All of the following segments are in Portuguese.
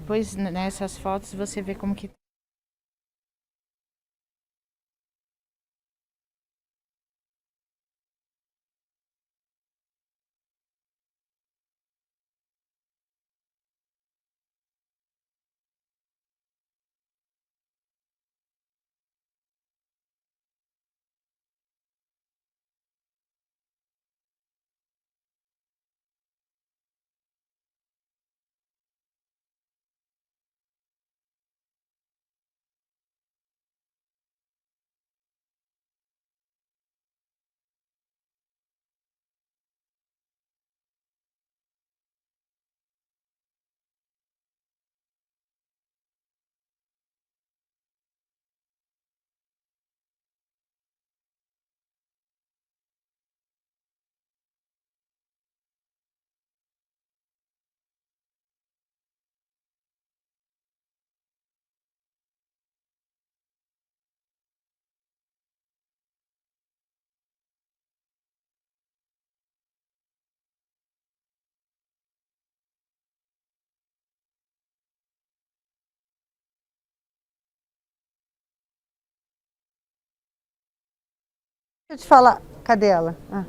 depois nessas fotos você vê como que Deixa eu te falar, cadê ela? Ah.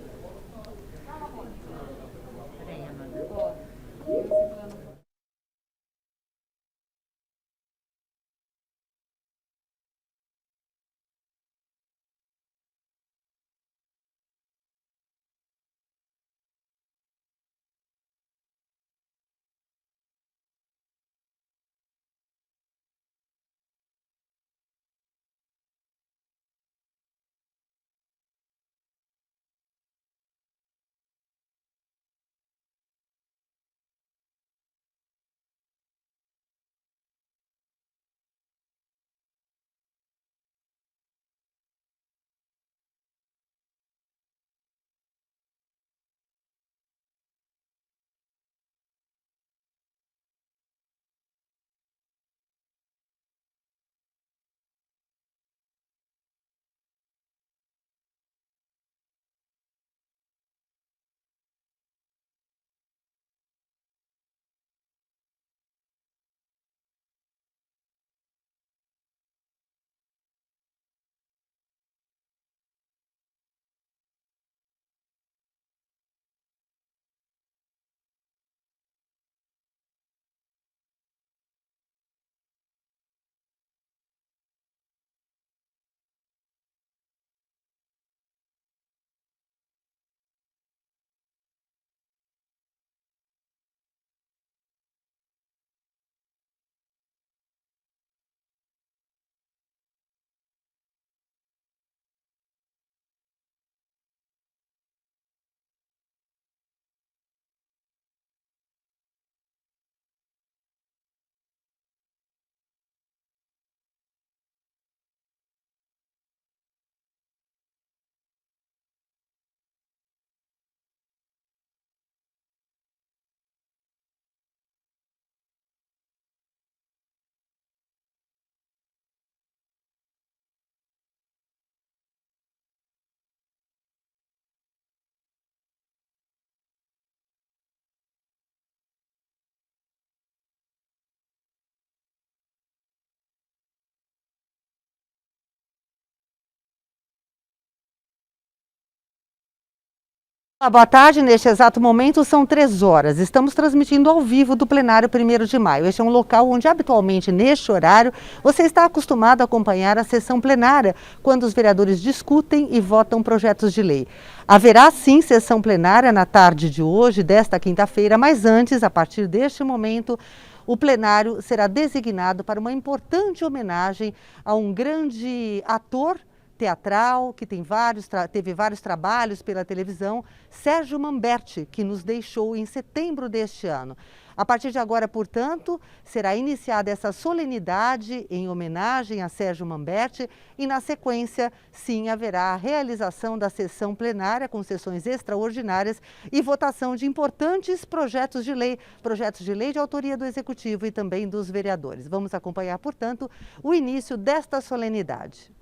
Boa tarde, neste exato momento são 3 horas. Estamos transmitindo ao vivo do plenário 1º de maio. Este é um local onde habitualmente neste horário você está acostumado a acompanhar a sessão plenária, quando os vereadores discutem e votam projetos de lei. Haverá sim sessão plenária na tarde de hoje, desta quinta-feira, mas antes, a partir deste momento, o plenário será designado para uma importante homenagem a um grande ator teatral, que teve vários trabalhos pela televisão, Sérgio Manberti, que nos deixou em setembro deste ano. A partir de agora, portanto, será iniciada essa solenidade em homenagem a Sérgio Manberti e, na sequência, sim, haverá a realização da sessão plenária com sessões extraordinárias e votação de importantes projetos de lei de autoria do Executivo e também dos vereadores. Vamos acompanhar, portanto, o início desta solenidade.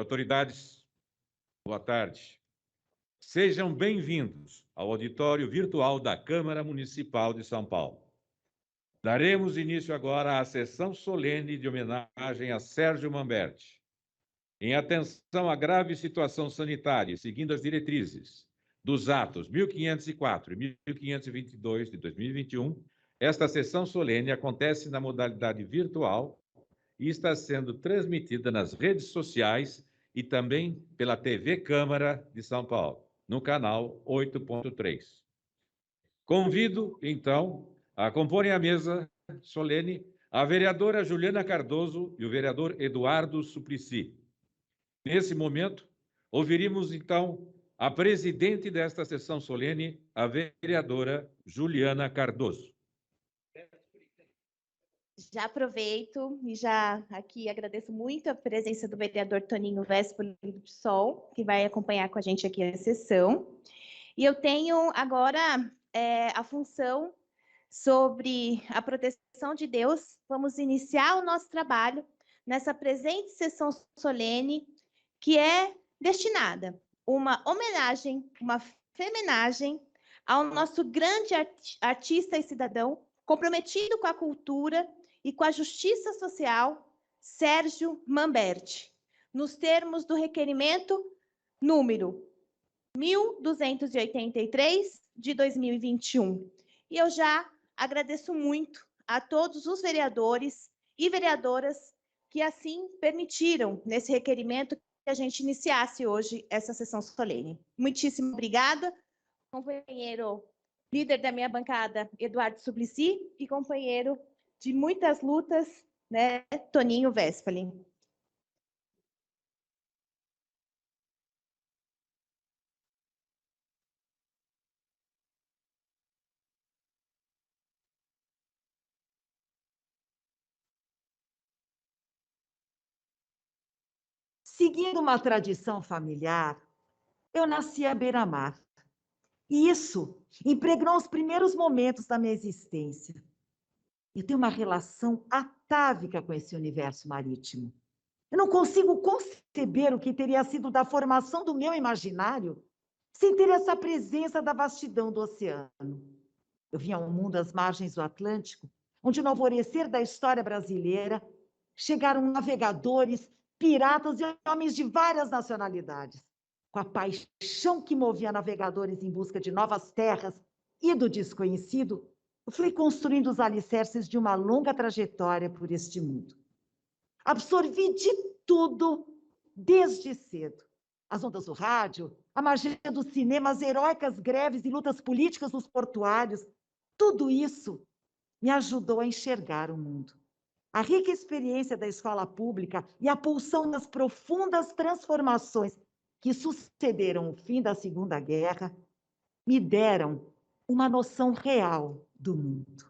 autoridades, boa tarde. Sejam bem-vindos ao auditório virtual da Câmara Municipal de São Paulo. Daremos início agora à sessão solene de homenagem a Sérgio Manberti. Em atenção à grave situação sanitária, seguindo as diretrizes dos atos 1504 e 1522 de 2021, esta sessão solene acontece na modalidade virtual e está sendo transmitida nas redes sociais e também pela TV Câmara de São Paulo, no canal 8.3. Convido, então, a comporem a mesa solene a vereadora Juliana Cardoso e o vereador Eduardo Suplicy. Nesse momento, ouviremos, então, a presidente desta sessão solene, a vereadora Juliana Cardoso. Já aproveito e já aqui agradeço muito a presença do vereador Toninho Vespoli do PSOL, que vai acompanhar com a gente aqui a sessão. E eu tenho agora a função sobre a proteção de Deus. Vamos iniciar o nosso trabalho nessa presente sessão solene, que é destinada uma homenagem, uma femenagem ao nosso grande artista e cidadão, comprometido com a cultura e com a justiça social, Sérgio Manberti, nos termos do requerimento número 1283 de 2021. E eu já agradeço muito a todos os vereadores e vereadoras que assim permitiram, nesse requerimento, que a gente iniciasse hoje essa sessão solene. Muitíssimo obrigada, companheiro líder da minha bancada, Eduardo Suplicy, e companheiro de muitas lutas, né, Toninho Vespoli. Seguindo uma tradição familiar, eu nasci à beira-mar. E isso impregnou os primeiros momentos da minha existência. Eu tenho uma relação atávica com esse universo marítimo. Eu não consigo conceber o que teria sido da formação do meu imaginário sem ter essa presença da vastidão do oceano. Eu vim ao mundo às margens do Atlântico, onde no alvorecer da história brasileira chegaram navegadores, piratas e homens de várias nacionalidades. Com a paixão que movia navegadores em busca de novas terras e do desconhecido, eu fui construindo os alicerces de uma longa trajetória por este mundo. Absorvi de tudo desde cedo. As ondas do rádio, a magia do cinema, as heróicas greves e lutas políticas dos portuários, tudo isso me ajudou a enxergar o mundo. A rica experiência da escola pública e a pulsão das profundas transformações que sucederam o fim da Segunda Guerra me deram uma noção real do mundo.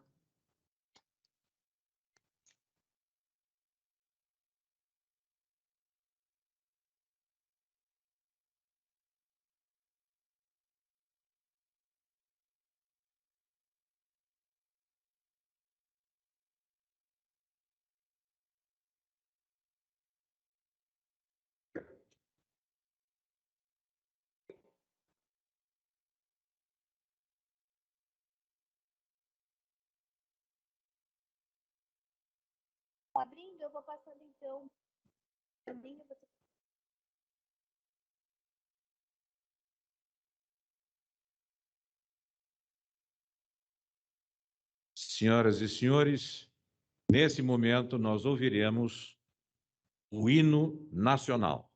Abrindo, eu vou passando então. Senhoras e senhores, nesse momento nós ouviremos o hino nacional.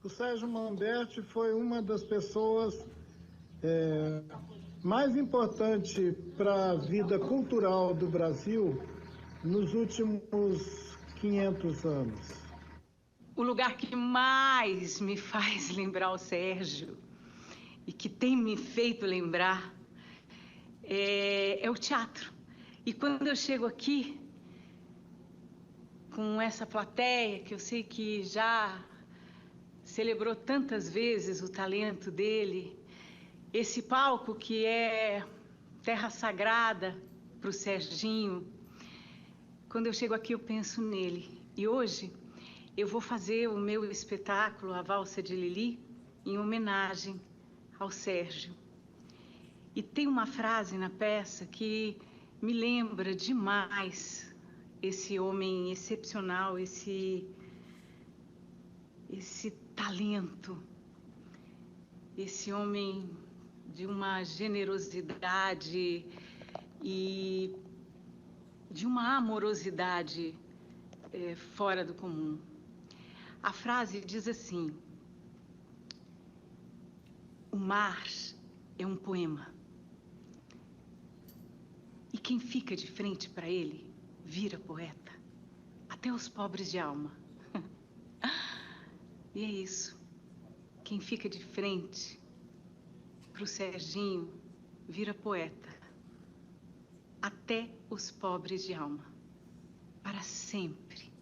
O Sérgio Manberti foi uma das pessoas mais importantes para a vida cultural do Brasil nos últimos 500 anos. O lugar que mais me faz lembrar o Sérgio e que tem me feito lembrar é o teatro. E quando eu chego aqui, com essa plateia, que eu sei que já celebrou tantas vezes o talento dele, esse palco que é terra sagrada para o Serginho, quando eu chego aqui eu penso nele. E hoje eu vou fazer o meu espetáculo, A Valsa de Lili, em homenagem ao Sérgio. E tem uma frase na peça que me lembra demais esse homem excepcional, esse talento, esse homem de uma generosidade e de uma amorosidade fora do comum. A frase diz assim: o mar é um poema e quem fica de frente para ele vira poeta, até os pobres de alma. E é isso. Quem fica de frente para o Serginho vira poeta, até os pobres de alma. Para sempre,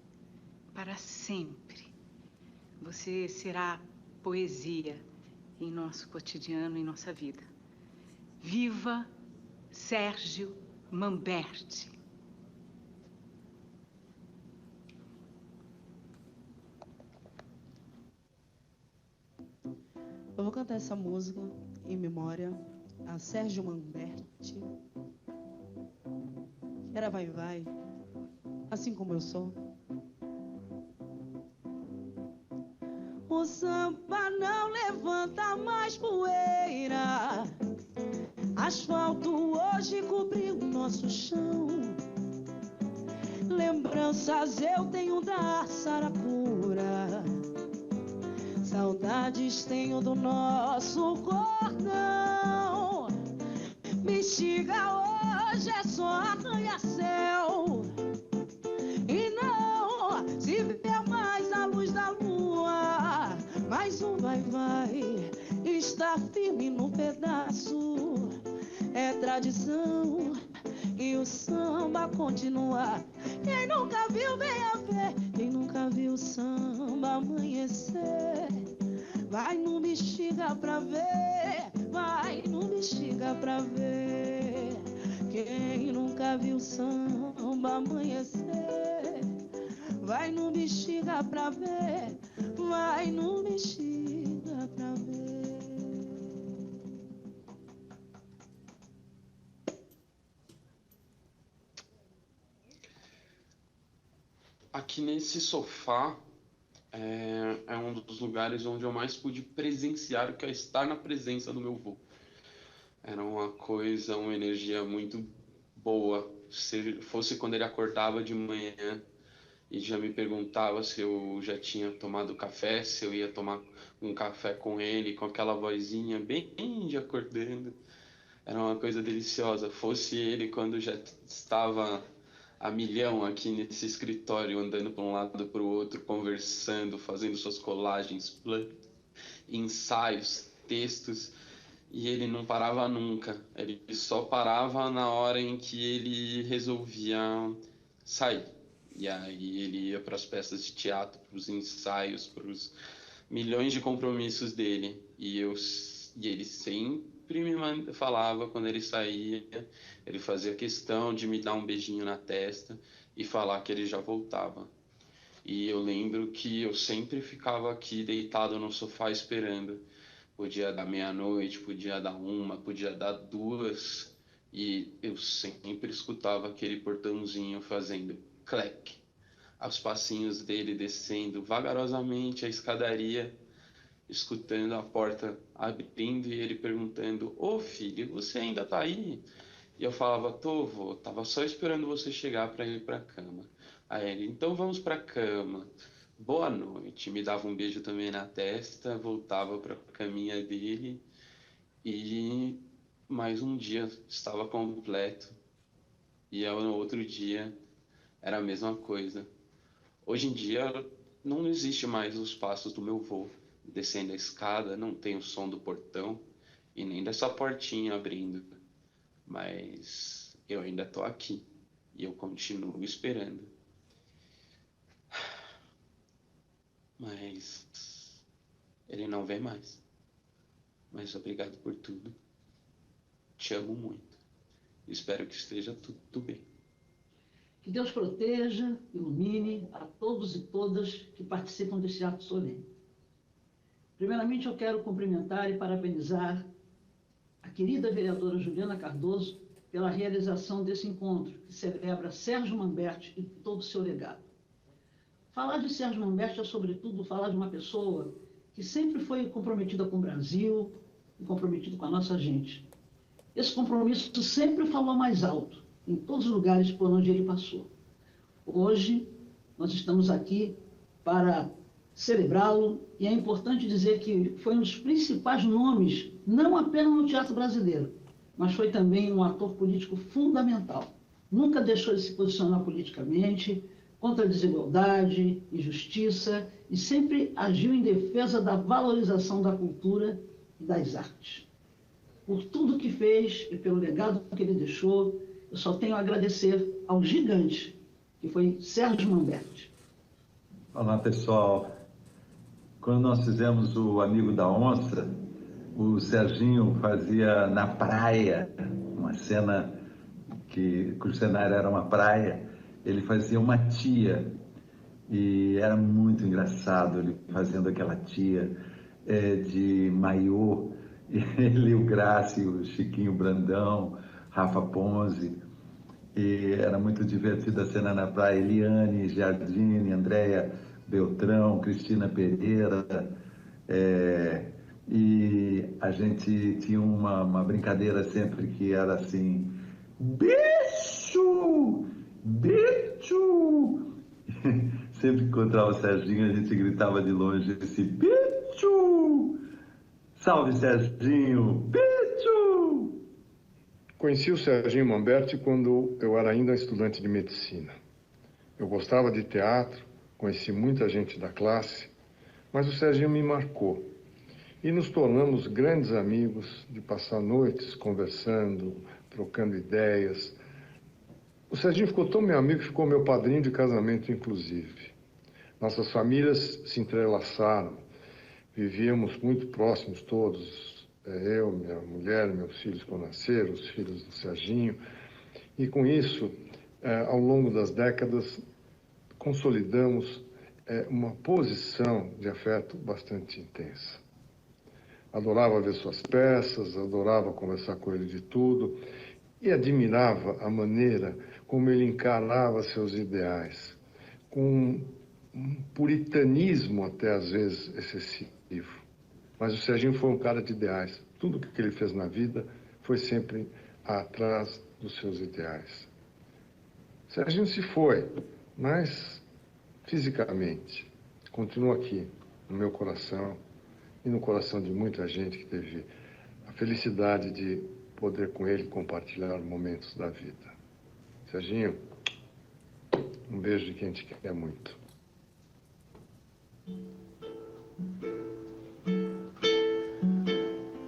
para sempre. Você será poesia em nosso cotidiano, em nossa vida. Viva Sérgio Manberti. Eu vou cantar essa música em memória a Sérgio Manberti, que era vai-vai, assim como eu sou. O samba não levanta mais poeira, asfalto hoje cobriu nosso chão. Lembranças eu tenho da Saracura, saudades tenho do nosso cordão. Bexiga hoje é só arranha-céu, e não se vê mais a luz da lua. Mas o vai-vai está firme no pedaço, é tradição e o samba continua. Quem nunca viu, venha ver. Quem nunca viu o samba amanhecer, vai no Bexiga pra ver, vai no Bexiga pra ver. Quem nunca viu o samba amanhecer, vai no Bexiga pra ver, vai no Bexiga pra ver. Aqui nesse sofá é um dos lugares onde eu mais pude presenciar o que é estar na presença do meu avô. Era uma coisa, uma energia muito boa. Se fosse quando ele acordava de manhã e já me perguntava se eu já tinha tomado café, se eu ia tomar um café com ele, com aquela vozinha bem de acordando. Era uma coisa deliciosa. Fosse ele quando já estava a milhão aqui nesse escritório, andando para um lado para o outro, conversando, fazendo suas colagens, ensaios, textos, e ele não parava nunca. Ele só parava na hora em que ele resolvia sair. E aí ele ia para as peças de teatro, para os ensaios, para os milhões de compromissos dele. E ele sempre me falava quando ele saía, ele fazia questão de me dar um beijinho na testa e falar que ele já voltava. E eu lembro que eu sempre ficava aqui deitado no sofá esperando. Podia dar meia-noite, podia dar 1, podia dar 2, e eu sempre escutava aquele portãozinho fazendo clec, aos passinhos dele descendo vagarosamente a escadaria, escutando a porta abrindo e ele perguntando: "Ô filho, você ainda tá aí?" E eu falava: "Tô, vô, tava só esperando você chegar para ir para cama." Aí ele: "Então vamos para cama." boa noite, me dava um beijo também na testa, voltava para a caminha dele e mais um dia estava completo. E no outro dia era a mesma coisa. Hoje em dia não existe mais os passos do meu voo descendo a escada, não tem o som do portão e nem dessa portinha abrindo. Mas eu ainda estou aqui e eu continuo esperando. Mas ele não vem mais. Mas obrigado por tudo. Te amo muito. Espero que esteja tudo bem. Que Deus proteja, ilumine a todos e todas que participam deste ato solene. Primeiramente, eu quero cumprimentar e parabenizar a querida vereadora Juliana Cardoso pela realização desse encontro, que celebra Sérgio Manberti e todo o seu legado. Falar de Sérgio Manberti é, sobretudo, falar de uma pessoa que sempre foi comprometida com o Brasil e comprometida com a nossa gente. Esse compromisso sempre falou mais alto, em todos os lugares por onde ele passou. Hoje, nós estamos aqui para celebrá-lo, e é importante dizer que foi um dos principais nomes, não apenas no teatro brasileiro, mas foi também um ator político fundamental. Nunca deixou de se posicionar politicamente, contra a desigualdade, injustiça, e sempre agiu em defesa da valorização da cultura e das artes. Por tudo que fez e pelo legado que ele deixou, eu só tenho a agradecer ao gigante, que foi Sérgio Manberti. Olá, pessoal. Quando nós fizemos o Amigo da Onça, o Serginho fazia na praia, uma cena cujo cenário era uma praia, ele fazia uma tia, e era muito engraçado ele fazendo aquela tia de maiô, ele, o Graci, o Chiquinho Brandão, Rafa Ponzi, e era muito divertida a cena na praia, Eliane Giardini, Andréia Beltrão, Cristina Pereira, e a gente tinha uma brincadeira sempre que era assim, bicho! Bicho! Sempre que encontrava o Serginho, a gente gritava de longe esse bicho! Salve, Serginho! Bicho! Conheci o Serginho Manberti quando eu era ainda estudante de medicina. Eu gostava de teatro, conheci muita gente da classe, mas o Serginho me marcou. E nos tornamos grandes amigos de passar noites conversando, trocando ideias. O Serginho ficou tão meu amigo que ficou meu padrinho de casamento, inclusive. Nossas famílias se entrelaçaram, vivíamos muito próximos todos, eu, minha mulher, meus filhos quando nasceram, os filhos do Serginho. E com isso, ao longo das décadas, consolidamos uma posição de afeto bastante intensa. Adorava ver suas peças, adorava conversar com ele de tudo e admirava a maneira como ele encarava seus ideais, com um puritanismo até às vezes excessivo. Mas o Serginho foi um cara de ideais. Tudo que ele fez na vida foi sempre atrás dos seus ideais. O Serginho se foi, mas fisicamente continua aqui no meu coração e no coração de muita gente que teve a felicidade de poder com ele compartilhar momentos da vida. Serginho, um beijo de quem te quer muito.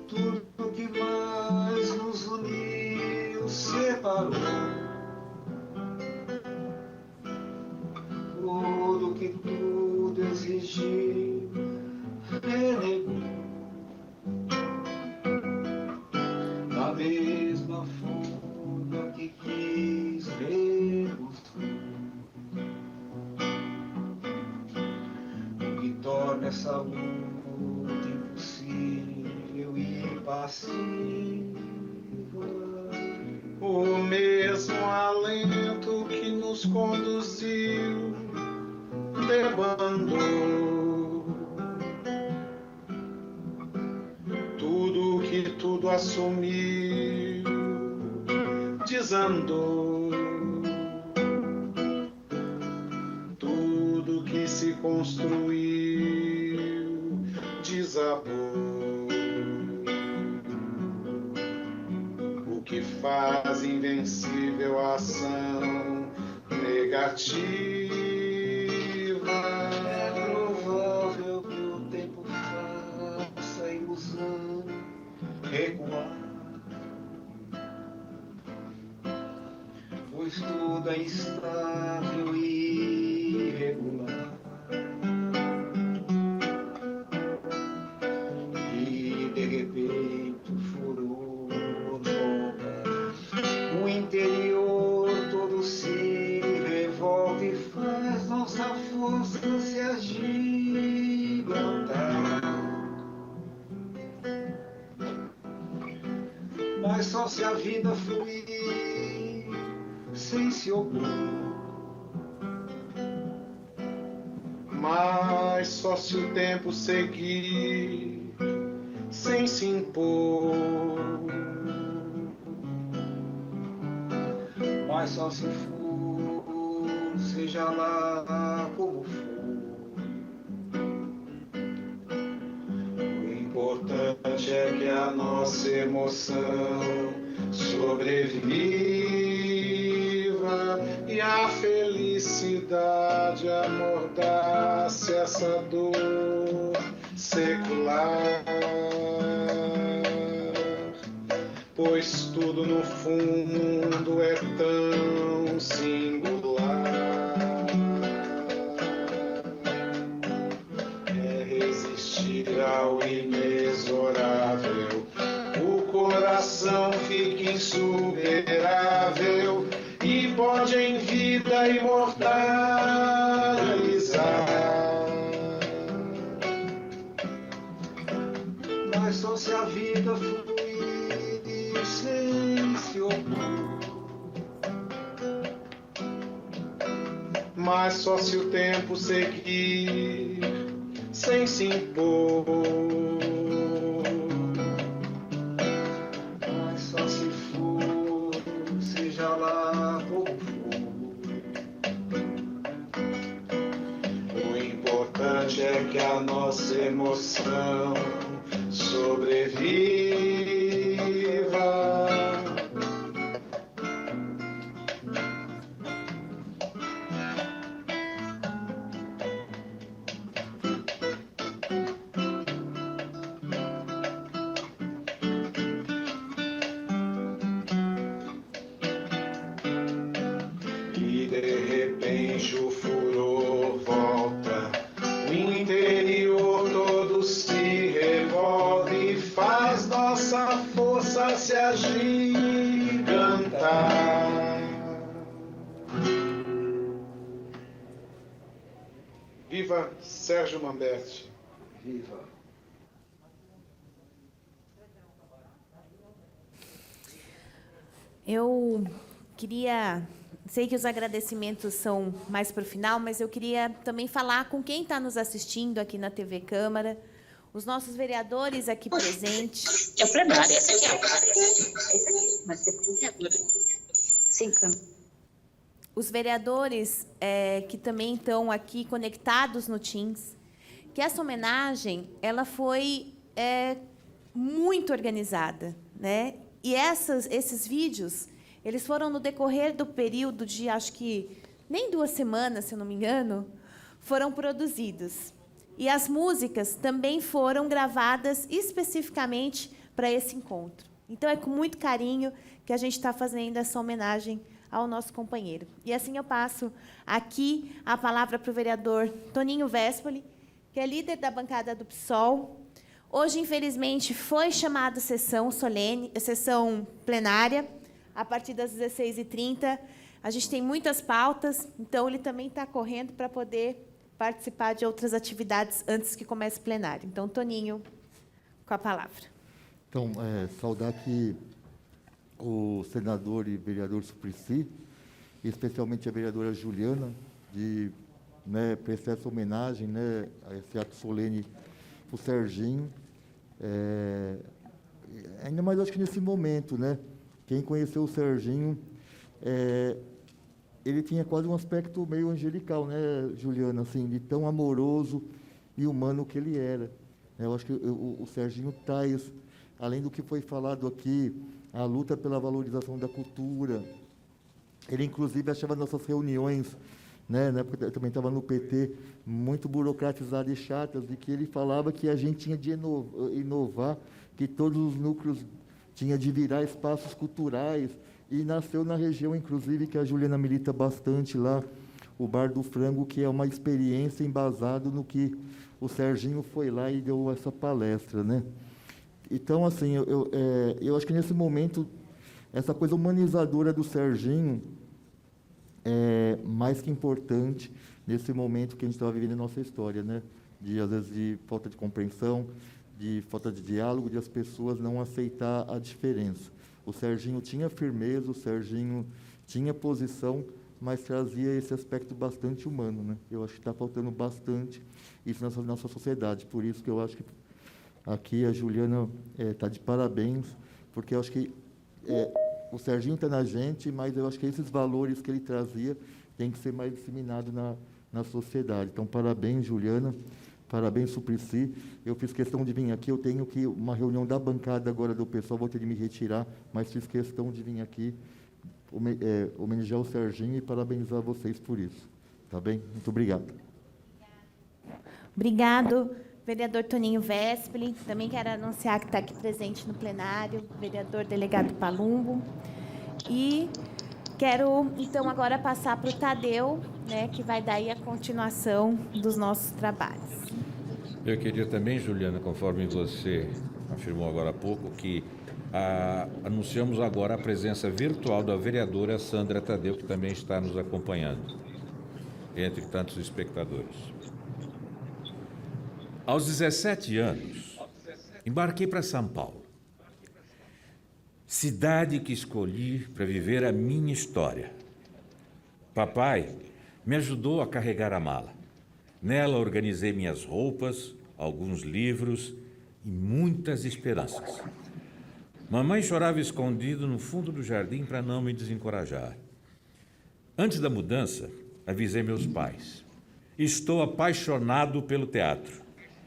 Tudo que mais nos uniu separou. Tudo exigiu, renegou. Da mesma forma que quis, rebuscou. O que torna essa luta impossível e impassível. O mesmo alento que nos conduziu debandou. Tudo assumiu, desandou. Tudo que se construiu, desabou. O que faz invencível a ação negativa. É provável que o tempo faça a ilusão recuar, pois tudo é instável e irregular. E de repente o furor volta, o interior todo se revolta e faz nossa força se agigantar. Mas só se a vida fluir sem se opor, mas só se o tempo seguir sem se impor, mas só se for, seja lá como for. O importante é que a nossa emoção sobreviva e a felicidade amordace essa dor secular, pois tudo no fundo é tão singular. É resistir ao inexorável, o coração fica insuperável e pode em vida imortalizar. Mas só se a vida fluir sem se opor, mas só se o tempo seguir sem se impor, mas só se for, seja lá como for. O importante é que a nossa emoção sobreviva. E de repente o furor volta, o interior todo se revolve e faz nossa força se agigantar. Viva Sérgio Manberti! Viva! Eu queria, sei que os agradecimentos são mais para o final, mas eu queria também falar com quem está nos assistindo aqui na TV Câmara, os nossos vereadores aqui presentes. É o plenário, essa aqui é a mas é vereadora. Sim, Câmara. Os vereadores que também estão aqui conectados no Teams, que essa homenagem ela foi muito organizada, né? E esses vídeos, eles foram no decorrer do período de, acho que nem 2 semanas, se eu não me engano, foram produzidos. E as músicas também foram gravadas especificamente para esse encontro. Então, é com muito carinho que a gente está fazendo essa homenagem ao nosso companheiro. E assim eu passo aqui a palavra para o vereador Toninho Vespoli, que é líder da bancada do PSOL. Hoje, infelizmente, foi chamada sessão solene, sessão plenária, a partir das 16h30. A gente tem muitas pautas, então ele também está correndo para poder participar de outras atividades antes que comece o plenário. Então, Toninho, com a palavra. Então, saudar aqui o senador e vereador Suplicy, especialmente a vereadora Juliana, de prestar essa homenagem, a esse ato solene para o Serginho. Ainda mais, acho que nesse momento, quem conheceu o Serginho, ele tinha quase um aspecto meio angelical, né, Juliana, assim, de tão amoroso e humano que ele era. Eu acho que o Serginho traz, além do que foi falado aqui, a luta pela valorização da cultura. Ele, inclusive, achava nossas reuniões, né, na época eu também estava no PT, muito burocratizadas e chatas, de que ele falava que a gente tinha de inovar, que todos os núcleos tinham de virar espaços culturais, e nasceu na região, inclusive, que a Juliana milita bastante lá, o Bar do Frango, que é uma experiência embasada no que o Serginho foi lá e deu essa palestra, né? Então, assim, eu acho que nesse momento, essa coisa humanizadora do Serginho é mais que importante nesse momento que a gente estava vivendo na nossa história, né? Às vezes, de falta de compreensão, de falta de diálogo, de as pessoas não aceitar a diferença. O Serginho tinha firmeza, o Serginho tinha posição, mas trazia esse aspecto bastante humano, né? Eu acho que está faltando bastante isso na nossa sociedade. Por isso que eu acho que aqui a Juliana está de parabéns, porque eu acho que o Serginho está na gente, mas eu acho que esses valores que ele trazia têm que ser mais disseminados na sociedade. Então, parabéns, Juliana. Parabéns, Suplicy. Eu fiz questão de vir aqui. Eu tenho uma reunião da bancada agora do pessoal, vou ter de me retirar, mas fiz questão de vir aqui homenagear o Serginho e parabenizar vocês por isso. Tá bem? Muito obrigado. Obrigado, vereador Toninho Vespoli. Também quero anunciar que está aqui presente no plenário, vereador delegado Palumbo. E quero, então, agora passar para o Tadeu, né, que vai dar aí a continuação dos nossos trabalhos. Eu queria também, Juliana, conforme você afirmou agora há pouco, que anunciamos agora a presença virtual da vereadora Sandra Tadeu, que também está nos acompanhando, entre tantos espectadores. Aos 17 anos, embarquei para São Paulo, cidade que escolhi para viver a minha história. Papai me ajudou a carregar a mala. Nela organizei minhas roupas, alguns livros e muitas esperanças. Mamãe chorava escondido no fundo do jardim para não me desencorajar. Antes da mudança, avisei meus pais. Estou apaixonado pelo teatro.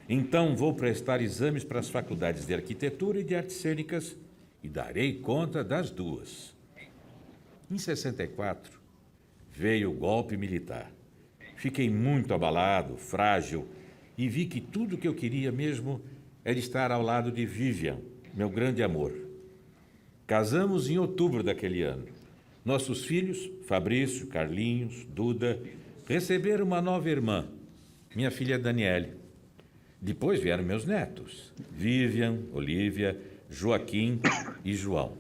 Então vou prestar exames para as faculdades de arquitetura e de artes cênicas e darei conta das duas. Em 64, veio o golpe militar. Fiquei muito abalado, frágil, e vi que tudo o que eu queria mesmo era estar ao lado de Vivian, meu grande amor. Casamos em outubro daquele ano. Nossos filhos, Fabrício, Carlinhos, Duda, receberam uma nova irmã, minha filha Daniele. Depois vieram meus netos, Vivian, Olívia, Joaquim e João.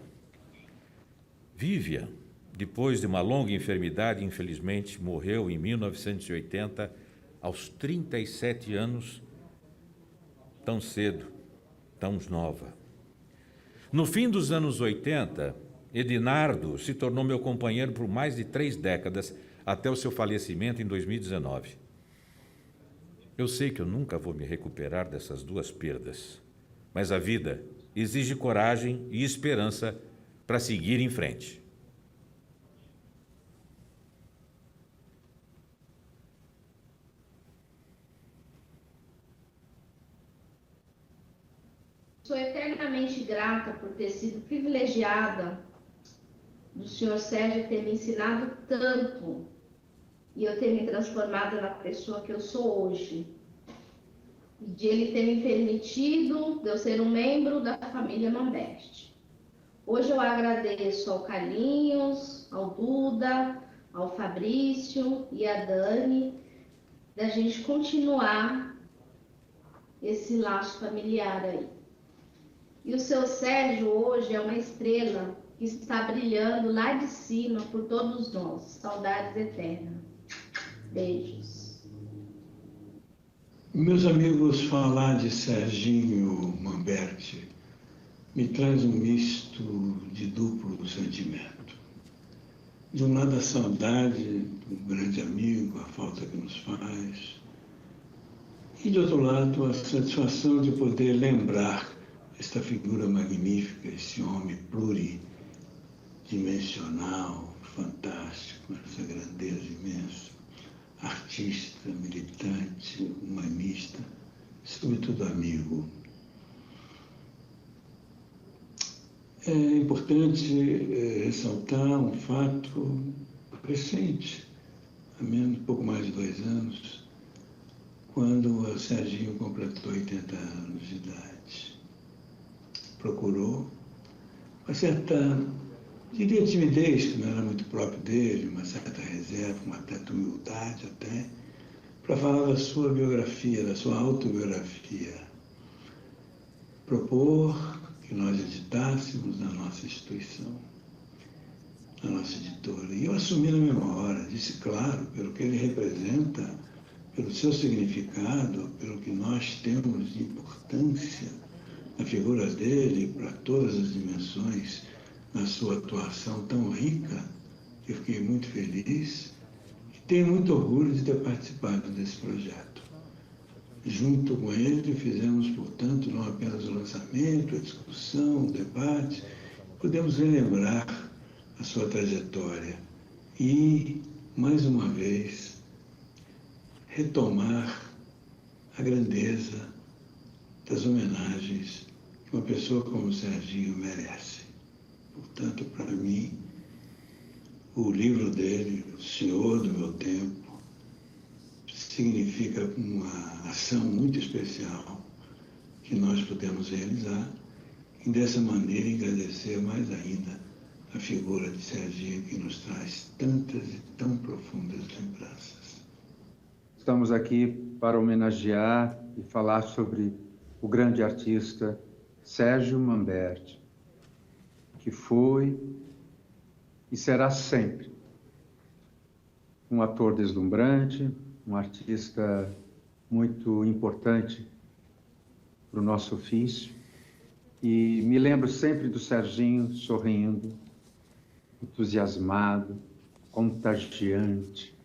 Vivian, depois de uma longa enfermidade, infelizmente, morreu em 1980, aos 37 anos, tão cedo, tão nova. No fim dos anos 80, Edinardo se tornou meu companheiro por mais de 3 décadas, até o seu falecimento em 2019. Eu sei que eu nunca vou me recuperar dessas 2 perdas, mas a vida exige coragem e esperança para seguir em frente. Sou eternamente grata por ter sido privilegiada do senhor Sérgio ter me ensinado tanto e eu ter me transformado na pessoa que eu sou hoje. E de ele ter me permitido de eu ser um membro da família Mamberti. Hoje eu agradeço ao Carlinhos, ao Duda, ao Fabrício e à Dani, da gente continuar esse laço familiar aí. E o seu Sérgio hoje é uma estrela que está brilhando lá de cima por todos nós. Saudades eternas. Beijos. Meus amigos, falar de Serginho Mamberti me traz um misto de duplo sentimento. De um lado a saudade do grande amigo, a falta que nos faz. E de outro lado a satisfação de poder lembrar esta figura magnífica, esse homem pluridimensional, fantástico, essa grandeza imensa, artista, militante, humanista, sobretudo amigo. É importante ressaltar um fato recente, há pouco mais de 2 anos, quando o Serginho completou 80 anos de idade. Procurou uma certa, diria, timidez, que não era muito próprio dele, uma certa reserva, uma certa humildade até, para falar da sua biografia, da sua autobiografia. Propor que nós editássemos na nossa instituição, na nossa editora. E eu assumi na mesma hora, disse, claro, pelo que ele representa, pelo seu significado, pelo que nós temos de importância na figura dele, para todas as dimensões, na sua atuação tão rica, eu fiquei muito feliz e tenho muito orgulho de ter participado desse projeto. Junto com ele, fizemos, portanto, não apenas o lançamento, a discussão, o debate, podemos relembrar a sua trajetória e, mais uma vez, retomar a grandeza das homenagens que uma pessoa como o Serginho merece. Portanto, para mim, o livro dele, O Senhor do Meu Tempo, significa uma ação muito especial que nós podemos realizar e, dessa maneira, engrandecer mais ainda a figura de Serginho, que nos traz tantas e tão profundas lembranças. Estamos aqui para homenagear e falar sobre o grande artista Sérgio Manberti, que foi e será sempre um ator deslumbrante, um artista muito importante para o nosso ofício. E me lembro sempre do Serginho sorrindo, entusiasmado, contagiante.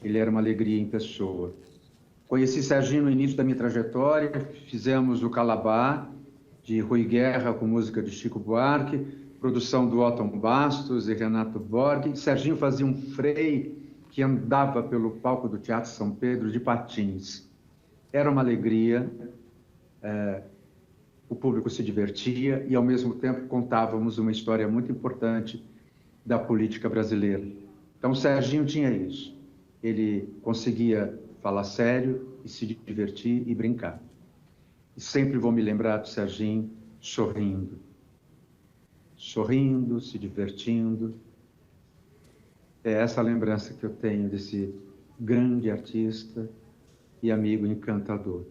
Ele era uma alegria em pessoa. Conheci Serginho no início da minha trajetória, fizemos o Calabar, de Rui Guerra, com música de Chico Buarque, produção do Otton Bastos e Renato Borg. Serginho fazia um frei que andava pelo palco do Teatro São Pedro de patins. Era uma alegria, o público se divertia e, ao mesmo tempo, contávamos uma história muito importante da política brasileira. Então, o Serginho tinha isso. Ele conseguia falar sério e se divertir e brincar. E sempre vou me lembrar do Serginho sorrindo. Sorrindo, se divertindo. É essa a lembrança que eu tenho desse grande artista e amigo encantador.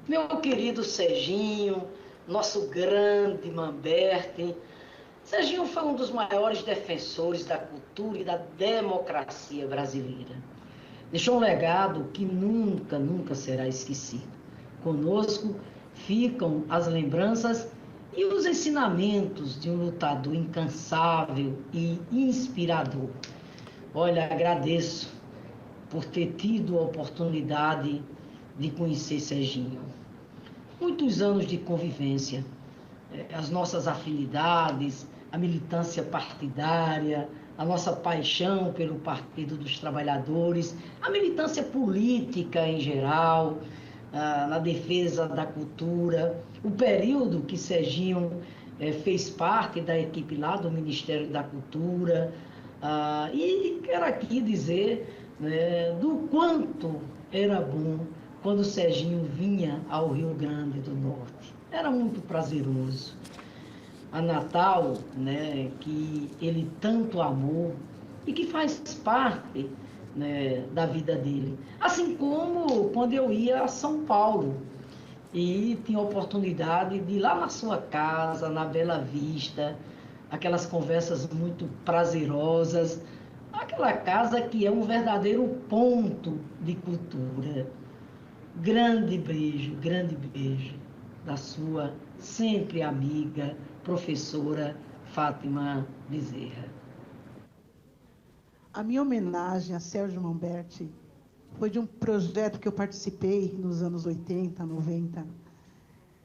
Meu querido Serginho, nosso grande Manberti. Serginho foi um dos maiores defensores da cultura e da democracia brasileira. Deixou um legado que nunca, nunca será esquecido. Conosco ficam as lembranças e os ensinamentos de um lutador incansável e inspirador. Olha, agradeço por ter tido a oportunidade de conhecer Serginho. Muitos anos de convivência, as nossas afinidades, a militância partidária, a nossa paixão pelo Partido dos Trabalhadores, a militância política em geral, na defesa da cultura, o período que Serginho fez parte da equipe lá do Ministério da Cultura, e quero aqui dizer do quanto era bom quando o Serginho vinha ao Rio Grande do Norte. Era muito prazeroso. A Natal, que ele tanto amou e que faz parte da vida dele. Assim como quando eu ia a São Paulo e tinha a oportunidade de ir lá na sua casa, na Bela Vista, aquelas conversas muito prazerosas, aquela casa que é um verdadeiro ponto de cultura. Grande beijo da sua sempre amiga, professora Fátima Bezerra. A minha homenagem a Sérgio Manberti foi de um projeto que eu participei nos anos 80, 90,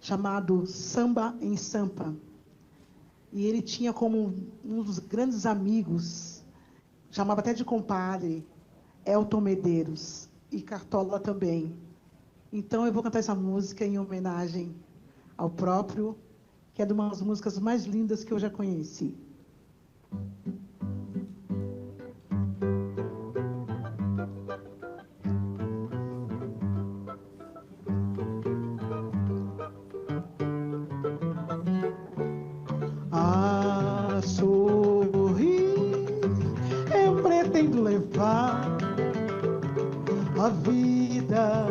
chamado Samba em Sampa. E ele tinha como um dos grandes amigos chamava até de compadre, Elton Medeiros, e Cartola também. Então eu vou cantar essa música em homenagem ao próprio, que é de uma das músicas mais lindas que eu já conheci. A sorrir, eu pretendo levar a vida,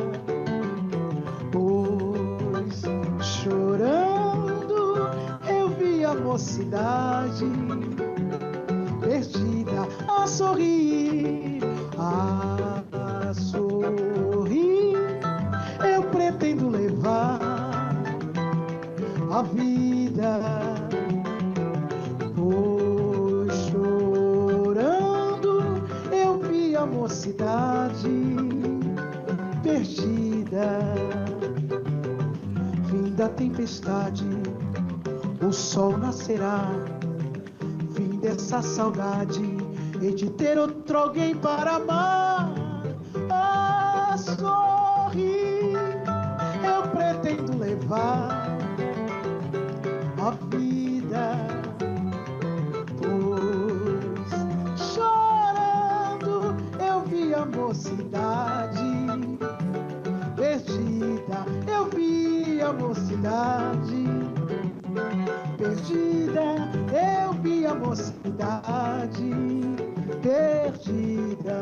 pois chorando eu vi a mocidade perdida. A sorrir, a sorrir, eu pretendo levar a vida, pois chorando eu vi a mocidade perdida. Fim da tempestade, o sol nascerá. Fim dessa saudade, e de ter outro alguém para amar. A sorrir, eu pretendo levar a vida, pois chorando eu vi a mocidade perdida. Eu vi a mocidade perdida, eu vi a mocidade perdida.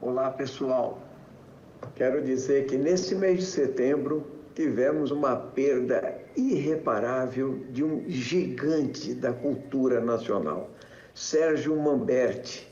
Olá, pessoal. Quero dizer que nesse mês de setembro tivemos uma perda irreparável de um gigante da cultura nacional, Sérgio Manberti.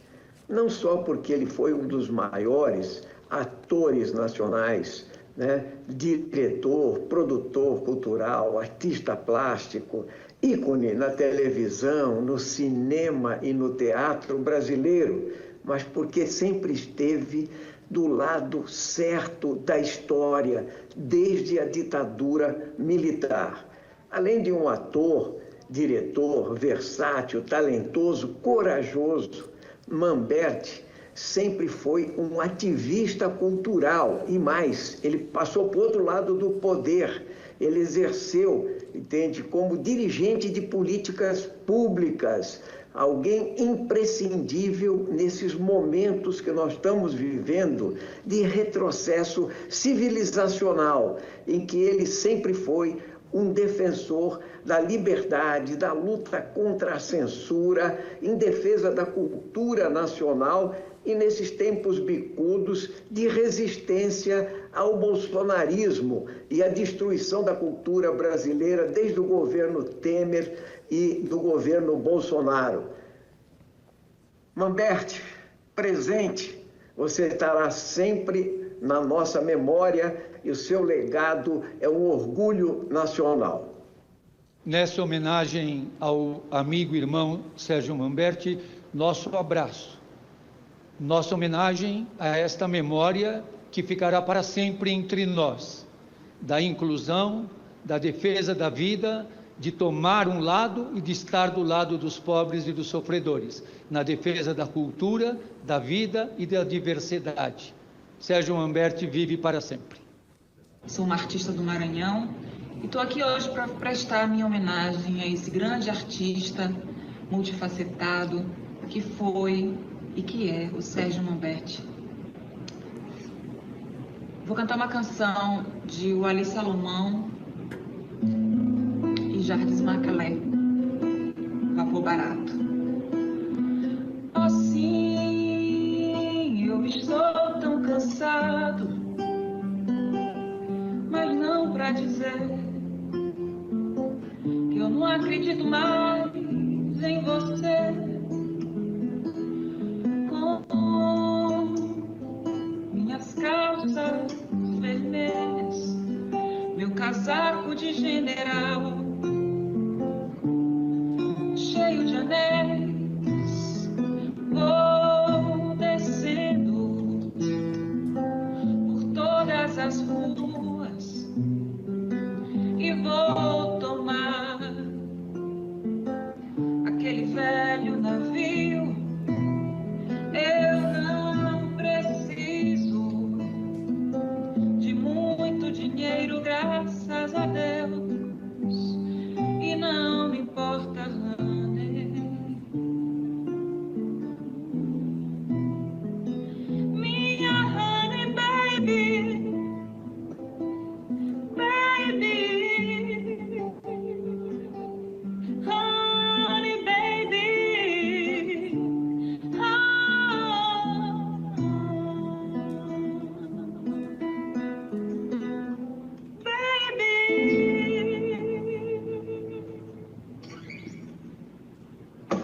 Não só porque ele foi um dos maiores atores nacionais, né? Diretor, produtor cultural, artista plástico, ícone na televisão, no cinema e no teatro brasileiro, mas porque sempre esteve do lado certo da história, desde a ditadura militar. Além de um ator, diretor, versátil, talentoso, corajoso, Manberti sempre foi um ativista cultural e mais, ele passou para o outro lado do poder. Ele exerceu, entende, como dirigente de políticas públicas, alguém imprescindível nesses momentos que nós estamos vivendo de retrocesso civilizacional, em que ele sempre foi um defensor da liberdade, da luta contra a censura, em defesa da cultura nacional e nesses tempos bicudos de resistência ao bolsonarismo e à destruição da cultura brasileira desde o governo Temer e do governo Bolsonaro. Manberti, presente, você estará sempre na nossa memória e o seu legado é um orgulho nacional. Nessa homenagem ao amigo e irmão Sérgio Manberti, nosso abraço. Nossa homenagem a esta memória que ficará para sempre entre nós, da inclusão, da defesa da vida, de tomar um lado e de estar do lado dos pobres e dos sofredores, na defesa da cultura, da vida e da diversidade. Sérgio Manberti vive para sempre. Sou uma artista do Maranhão e estou aqui hoje para prestar minha homenagem a esse grande artista multifacetado que foi e que é o Sérgio Manberti. Vou cantar uma canção de Wally Salomão e Jardim Macalé, Vapor Barato. Assim, eu estou tão cansado, mas não pra dizer que eu não acredito mais em você. Com minhas calças vermelhas, meu casaco de general, cheio de anéis ruas e vou tomar aquele velho navio. Eu não preciso de muito dinheiro, graças a Deus, e não me importa, honey. Minha honey baby, baby, honey baby,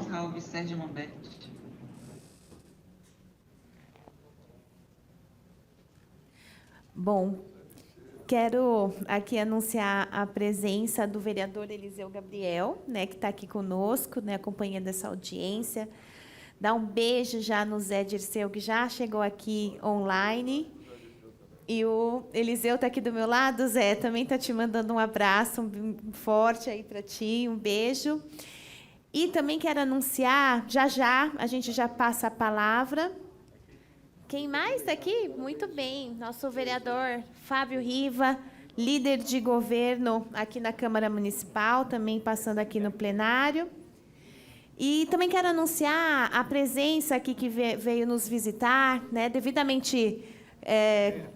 Salve Sérgio Manberti. Bom, quero aqui anunciar a presença do vereador Eliseu Gabriel, né, que está aqui conosco, né, acompanhando essa audiência. Dar um beijo já no Zé Dirceu, que já chegou aqui online. E o Eliseu está aqui do meu lado, Zé, também está te mandando um abraço forte aí para ti, um beijo. E também quero anunciar, já a gente já passa a palavra. Quem mais está aqui? Muito bem, nosso vereador Fábio Riva, líder de governo aqui na Câmara Municipal, também passando aqui no plenário. E também quero anunciar a presença aqui que veio nos visitar, né, devidamente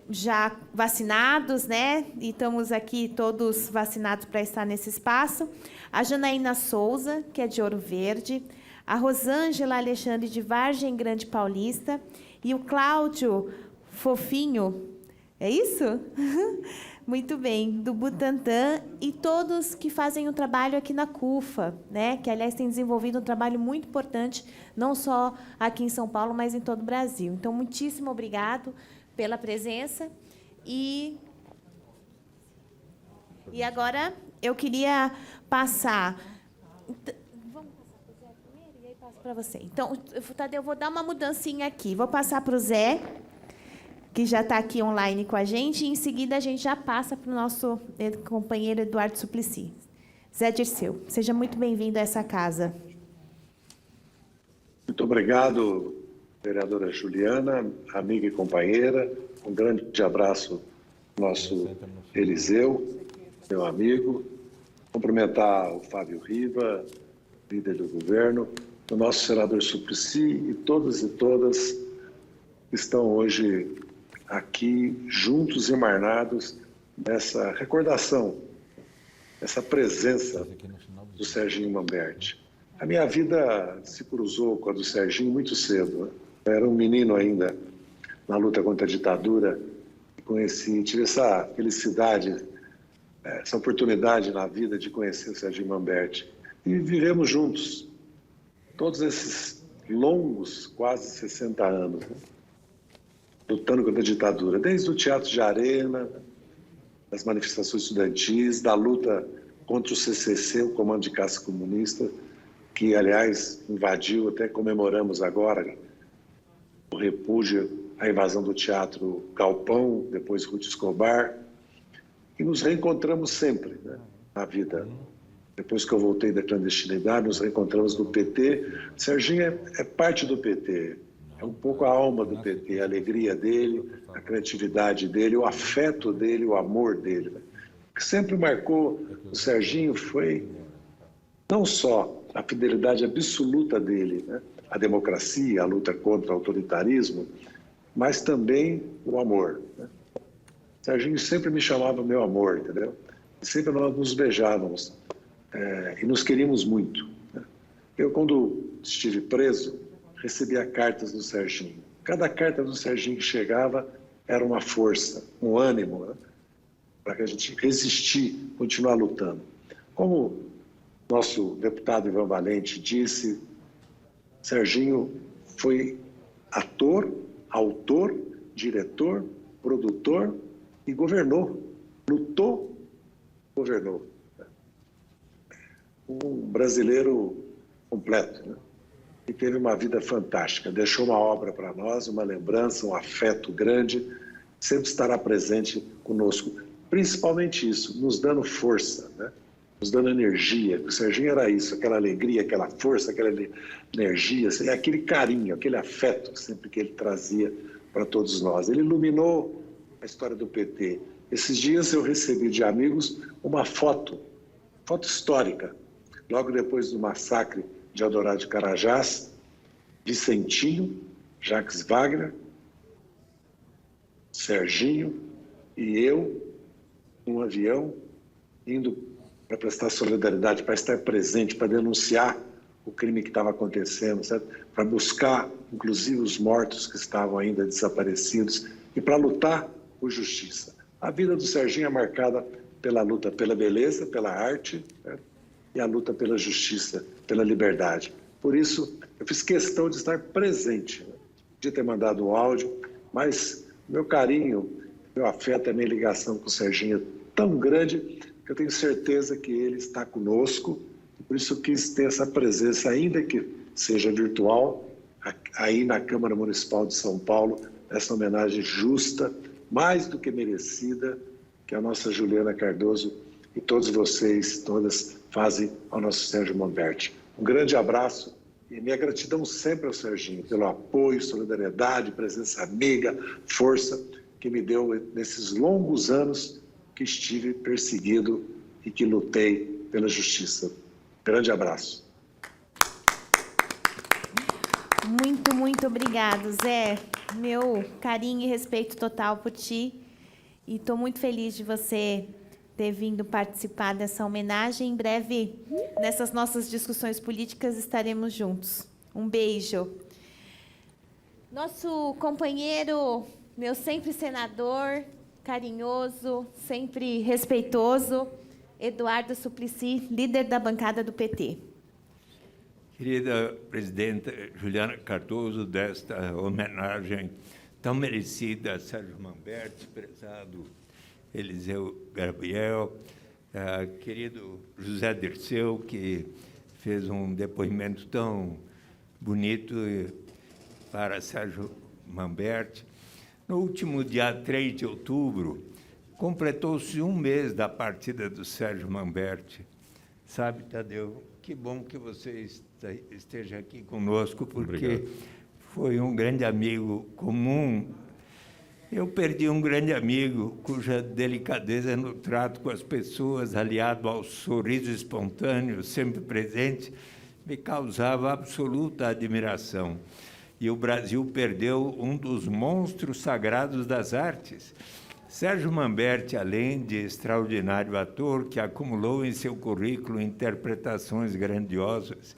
já vacinados, né, e estamos aqui todos vacinados para estar nesse espaço. A Janaína Souza, que é de Ouro Verde, a Rosângela Alexandre de Vargem Grande Paulista, e o Cláudio Fofinho, é isso? Muito bem, do Butantã, e todos que fazem o trabalho aqui na CUFA, né? Que, aliás, tem desenvolvido um trabalho muito importante, não só aqui em São Paulo, mas em todo o Brasil. Então, muitíssimo obrigado pela presença. E agora eu queria passar... Vamos passar para o Zé primeiro e aí passo para você. Então, Tadeu, eu vou dar uma mudancinha aqui. Vou passar para o Zé, que já está aqui online com a gente, e em seguida a gente já passa para o nosso companheiro Eduardo Suplicy. Zé Dirceu, seja muito bem-vindo a essa casa. Muito obrigado, vereadora Juliana, amiga e companheira. Um grande abraço ao nosso Eliseu, meu amigo. Cumprimentar o Fábio Riva, líder do governo, o nosso senador Suplicy e todas que estão hoje aqui juntos e marnados nessa recordação, essa presença do Serginho Manberti. A minha vida se cruzou com a do Serginho muito cedo. Eu era um menino ainda na luta contra a ditadura. Tive essa felicidade, essa oportunidade na vida de conhecer o Serginho Manberti. E vivemos juntos todos esses longos, quase 60 anos, né? Lutando contra a ditadura, desde o Teatro de Arena, das manifestações estudantis, da luta contra o CCC, o Comando de Caça Comunista, que, aliás, invadiu, até comemoramos agora, o repúdio à invasão do Teatro Galpão, depois Ruth Escobar, e nos reencontramos sempre, né, na vida. Depois que eu voltei da clandestinidade, nos reencontramos no PT. Serginho é parte do PT, é um pouco a alma do PT, a alegria dele, a criatividade dele, o afeto dele, o amor dele. O que sempre marcou o Serginho foi não só a fidelidade absoluta dele, né, à democracia, a luta contra o autoritarismo, mas também o amor, né? Serginho sempre me chamava meu amor, entendeu? E sempre nós nos beijávamos e nos queríamos muito, né? Eu, quando estive preso, recebia cartas do Serginho. Cada carta do Serginho que chegava era uma força, um ânimo, né, para que a gente resistir, continuar lutando. Como nosso deputado Ivan Valente disse, Serginho foi ator, autor, diretor, produtor e governou. Lutou, governou. Um brasileiro completo, né? E teve uma vida fantástica. Deixou uma obra para nós, uma lembrança, um afeto grande. sempre estará presente conosco. Principalmente isso, nos dando força, né? Nos dando energia. O Serginho era isso, aquela alegria, aquela força, aquela energia, aquele carinho, aquele afeto sempre que ele trazia para todos nós. Ele iluminou a história do PT. Esses dias eu recebi de amigos uma foto histórica, logo depois do massacre de Eldorado de Carajás, Vicentinho, Jacques Wagner, Serginho e eu, num avião, indo para prestar solidariedade, para estar presente, para denunciar o crime que estava acontecendo, para buscar, inclusive, os mortos que estavam ainda desaparecidos e para lutar por justiça. A vida do Serginho é marcada pela luta pela beleza, pela arte, né? E a luta pela justiça, pela liberdade. Por isso, eu fiz questão de estar presente, né? De ter mandado o áudio, mas meu carinho, meu afeto, a minha ligação com o Serginho é tão grande que eu tenho certeza que ele está conosco. Por isso eu quis ter essa presença, ainda que seja virtual, aí na Câmara Municipal de São Paulo, essa homenagem justa, mais do que merecida, que a nossa Juliana Cardoso e todos vocês, todas, fazem ao nosso Sérgio Manberti. Um grande abraço e minha gratidão sempre ao Serginho pelo apoio, solidariedade, presença amiga, força que me deu nesses longos anos que estive perseguido e que lutei pela justiça. Grande abraço. Muito obrigado, Zé. Meu carinho e respeito total por ti. E estou muito feliz de você ter vindo participar dessa homenagem. Em breve, nessas nossas discussões políticas, estaremos juntos. Um beijo. Nosso companheiro, meu sempre senador, carinhoso, sempre respeitoso, Eduardo Suplicy, líder da bancada do PT. Querida presidenta Juliana Cardoso, desta homenagem tão merecida a Sérgio Manberti, prezado Eliseu Gabriel, querido José Dirceu, que fez um depoimento tão bonito para Sérgio Manberti. No último dia 3 de outubro, completou-se um mês da partida do Sérgio Manberti. Sabe, Tadeu, que bom que você esteja aqui conosco, porque obrigado. Foi um grande amigo comum. Eu perdi um grande amigo cuja delicadeza no trato com as pessoas, aliado ao sorriso espontâneo, sempre presente, me causava absoluta admiração. E o Brasil perdeu um dos monstros sagrados das artes. Sérgio Manberti, além de extraordinário ator, que acumulou em seu currículo interpretações grandiosas,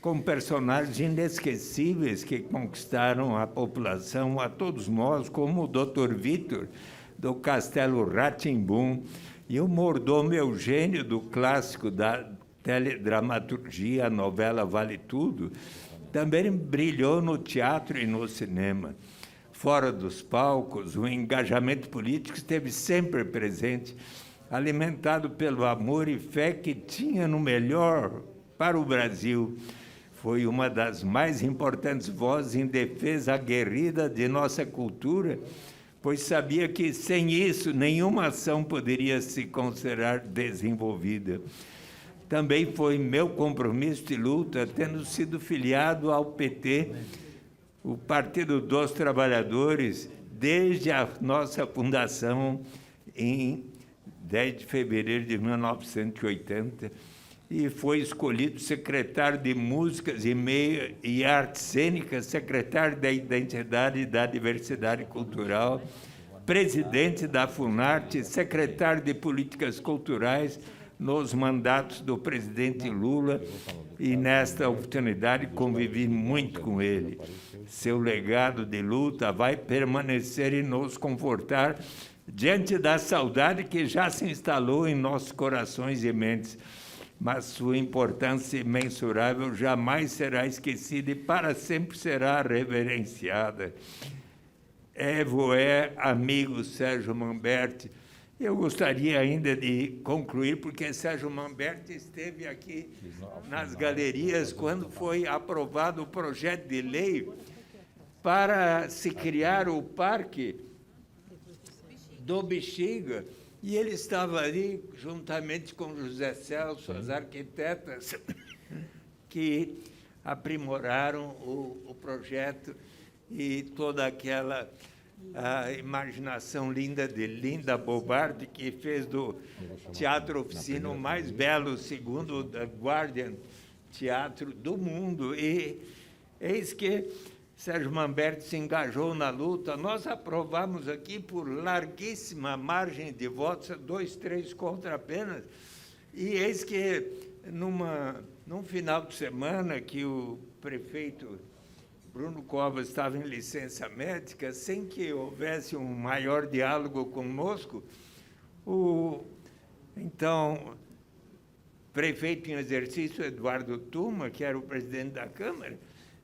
com personagens inesquecíveis que conquistaram a população, a todos nós, como o Dr. Vitor, do Castelo Rá-Tim-Bum, e o mordomo Eugênio, do clássico da teledramaturgia, a novela Vale Tudo, também brilhou no teatro e no cinema. Fora dos palcos, o engajamento político esteve sempre presente, alimentado pelo amor e fé que tinha no melhor para o Brasil. Foi uma das mais importantes vozes em defesa aguerrida de nossa cultura, pois sabia que, sem isso, nenhuma ação poderia se considerar desenvolvida. Também foi meu compromisso de luta, tendo sido filiado ao PT, o Partido dos Trabalhadores, desde a nossa fundação em 10 de fevereiro de 1980, e foi escolhido secretário de Músicas e Artes Cênicas, secretário da Identidade e da Diversidade Cultural, presidente da Funarte, secretário de Políticas Culturais nos mandatos do presidente Lula, e nesta oportunidade convivi muito com ele. Seu legado de luta vai permanecer e nos confortar diante da saudade que já se instalou em nossos corações e mentes, mas sua importância imensurável jamais será esquecida e para sempre será reverenciada. Amigo Sérgio Manberti. Eu gostaria ainda de concluir, porque Sérgio Manberti esteve aqui nas galerias quando foi aprovado o projeto de lei para se criar o Parque do Bexiga, e ele estava ali juntamente com José Celso, as arquitetas que aprimoraram o projeto e toda aquela imaginação linda de Linda Bobardi, que fez do Teatro Oficina o mais belo, segundo o The Guardian, teatro do mundo. E eis que Sérgio Manberti se engajou na luta. Nós aprovamos aqui por larguíssima margem de votos, 2-3 contra apenas. E eis que, num final de semana que o prefeito Bruno Covas estava em licença médica, sem que houvesse um maior diálogo conosco, então, prefeito em exercício, Eduardo Tuma, que era o presidente da Câmara,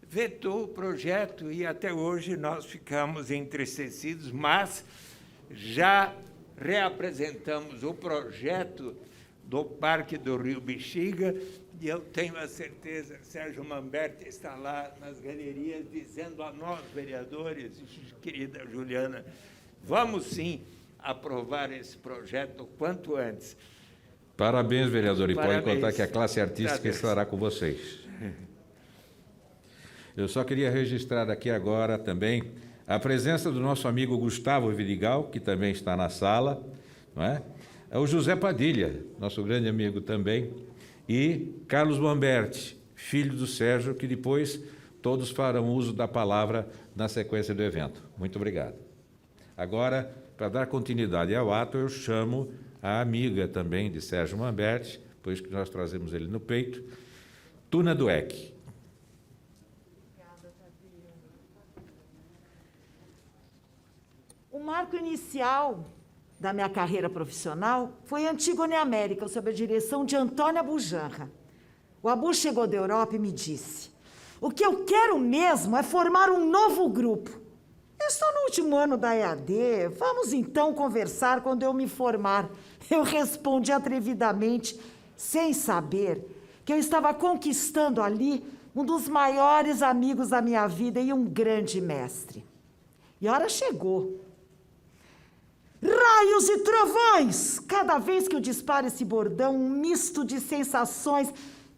vetou o projeto e até hoje nós ficamos entristecidos, mas já reapresentamos o projeto do Parque do Rio Bexiga e eu tenho a certeza, Sérgio Manberti está lá nas galerias dizendo a nós, vereadores, querida Juliana, vamos sim aprovar esse projeto o quanto antes. Parabéns, vereador, e Parabéns. pode contar que a classe artística Parabéns. estará com vocês. Eu só queria registrar aqui agora também a presença do nosso amigo Gustavo Vidigal, que também está na sala, não é? O José Padilha, nosso grande amigo também, e Carlos Manberti, filho do Sérgio, que depois todos farão uso da palavra na sequência do evento. Muito obrigado. Agora, para dar continuidade ao ato, eu chamo a amiga também de Sérgio Manberti, pois que nós trazemos ele no peito, Tuna Dueck. O marco inicial da minha carreira profissional foi Antígona e América, sob a direção de Antônia Bujanra. O Abu chegou da Europa e me disse: o que eu quero mesmo é formar um novo grupo. Eu estou no último ano da EAD, vamos então conversar quando eu me formar. Eu respondi atrevidamente, sem saber, que eu estava conquistando ali um dos maiores amigos da minha vida e um grande mestre. E a hora chegou. Raios e trovões! Cada vez que eu disparo esse bordão, um misto de sensações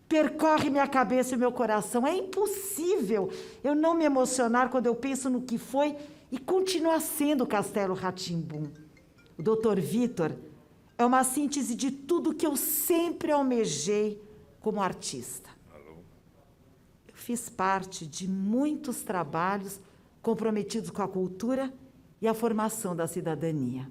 percorre minha cabeça e meu coração. É impossível eu não me emocionar quando eu penso no que foi e continua sendo o Castelo Rá-Tim-Bum. O Dr. Vitor é uma síntese de tudo que eu sempre almejei como artista. Eu fiz parte de muitos trabalhos comprometidos com a cultura e a formação da cidadania.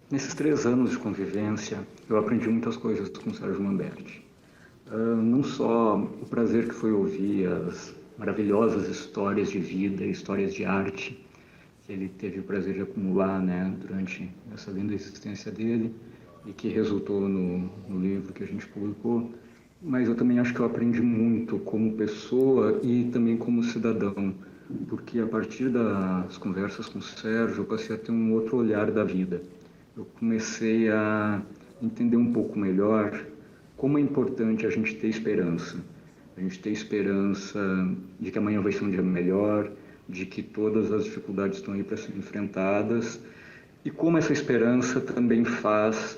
Nesses 3 anos de convivência, eu aprendi muitas coisas com o Sérgio Manberti. Não só o prazer que foi ouvir as maravilhosas histórias de vida, histórias de arte, que ele teve o prazer de acumular, né, durante essa linda existência dele, e que resultou no livro que a gente publicou, mas eu também acho que eu aprendi muito como pessoa e também como cidadão, porque a partir das conversas com o Sérgio, eu passei a ter um outro olhar da vida. Eu comecei a entender um pouco melhor como é importante a gente ter esperança. A gente ter esperança de que amanhã vai ser um dia melhor, de que todas as dificuldades estão aí para serem enfrentadas, e como essa esperança também faz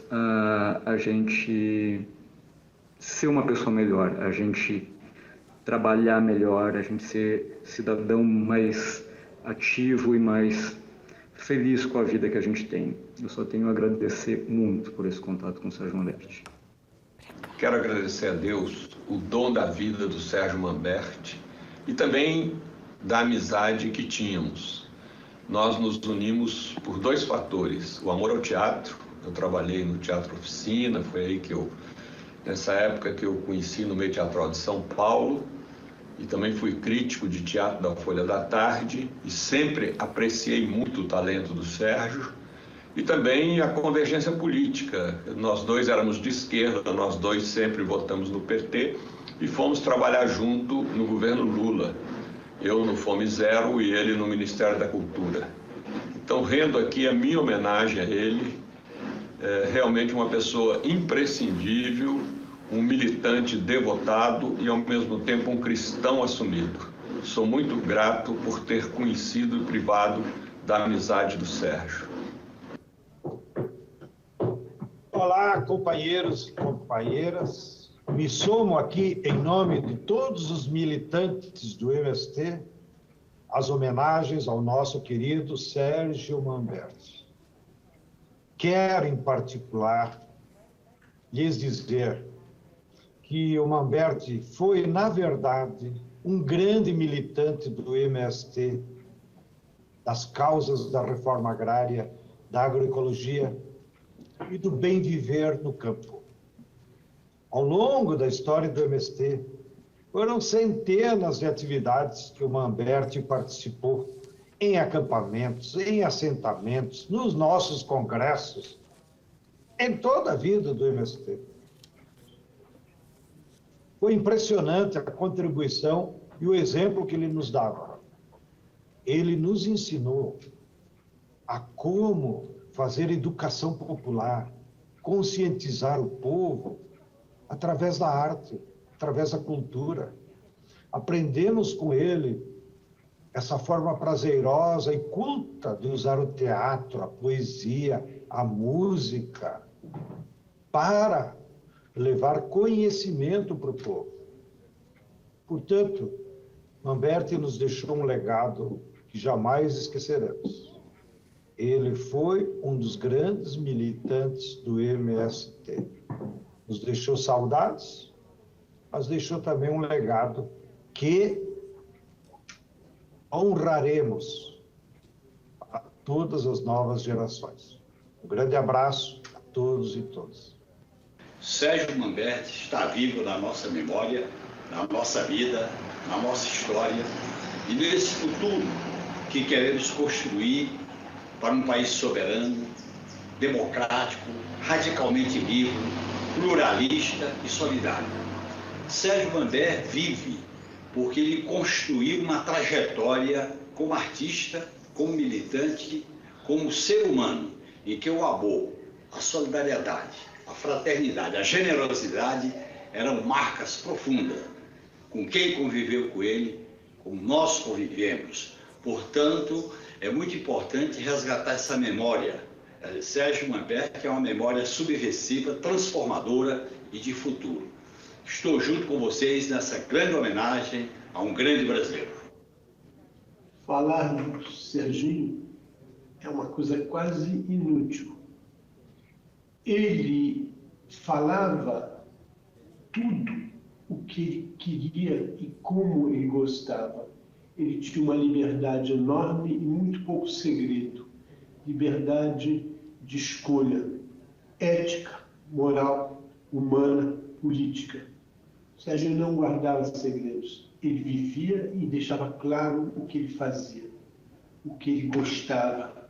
a gente ser uma pessoa melhor, a gente trabalhar melhor, a gente ser cidadão mais ativo e mais feliz com a vida que a gente tem. Eu só tenho a agradecer muito por esse contato com o Sérgio Manberti. Quero agradecer a Deus o dom da vida do Sérgio Manberti e também da amizade que tínhamos. Nós nos unimos por 2 fatores. O amor ao teatro. Eu trabalhei no Teatro Oficina, foi aí que nessa época que eu conheci no Meio Teatral de São Paulo, e também fui crítico de teatro da Folha da Tarde e sempre apreciei muito o talento do Sérgio e também a convergência política. Nós 2 éramos de esquerda, nós 2 sempre votamos no PT e fomos trabalhar junto no governo Lula. eu no Fome Zero e ele no Ministério da Cultura. Então, rendo aqui a minha homenagem a ele, realmente uma pessoa imprescindível, um militante devotado e, ao mesmo tempo, um cristão assumido. Sou muito grato por ter conhecido e privado da amizade do Sérgio. Olá, companheiros e companheiras. Me somo aqui, em nome de todos os militantes do MST, às homenagens ao nosso querido Sérgio Manberti. Quero, em particular, lhes dizer que o Manberti foi, na verdade, um grande militante do MST, das causas da reforma agrária, da agroecologia e do bem viver no campo. Ao longo da história do MST, foram centenas de atividades que o Manberti participou em acampamentos, em assentamentos, nos nossos congressos, em toda a vida do MST. Foi impressionante a contribuição e o exemplo que ele nos dava. Ele nos ensinou a como fazer educação popular, conscientizar o povo através da arte, através da cultura. Aprendemos com ele essa forma prazerosa e culta de usar o teatro, a poesia, a música, para levar conhecimento para o povo. Portanto, Manberti nos deixou um legado que jamais esqueceremos. Ele foi um dos grandes militantes do MST. Nos deixou saudades, mas deixou também um legado que honraremos a todas as novas gerações. Um grande abraço a todos e todas. Sérgio Manberti está vivo na nossa memória, na nossa vida, na nossa história e nesse futuro que queremos construir para um país soberano, democrático, radicalmente livre, pluralista e solidário. Sérgio Manberti vive porque ele construiu uma trajetória como artista, como militante, como ser humano, em que o amor, a solidariedade, a fraternidade, a generosidade eram marcas profundas com quem conviveu com ele, como nós convivemos. Portanto, é muito importante resgatar essa memória. Sérgio Manberti é uma memória subversiva, transformadora e de futuro. Estou junto com vocês nessa grande homenagem a um grande brasileiro. Falar do Serginho é uma coisa quase inútil. Ele falava tudo o que ele queria e como ele gostava. Ele tinha uma liberdade enorme e muito pouco segredo. Liberdade de escolha, ética, moral, humana, política. Sérgio não guardava segredos. Ele vivia e deixava claro o que ele fazia, o que ele gostava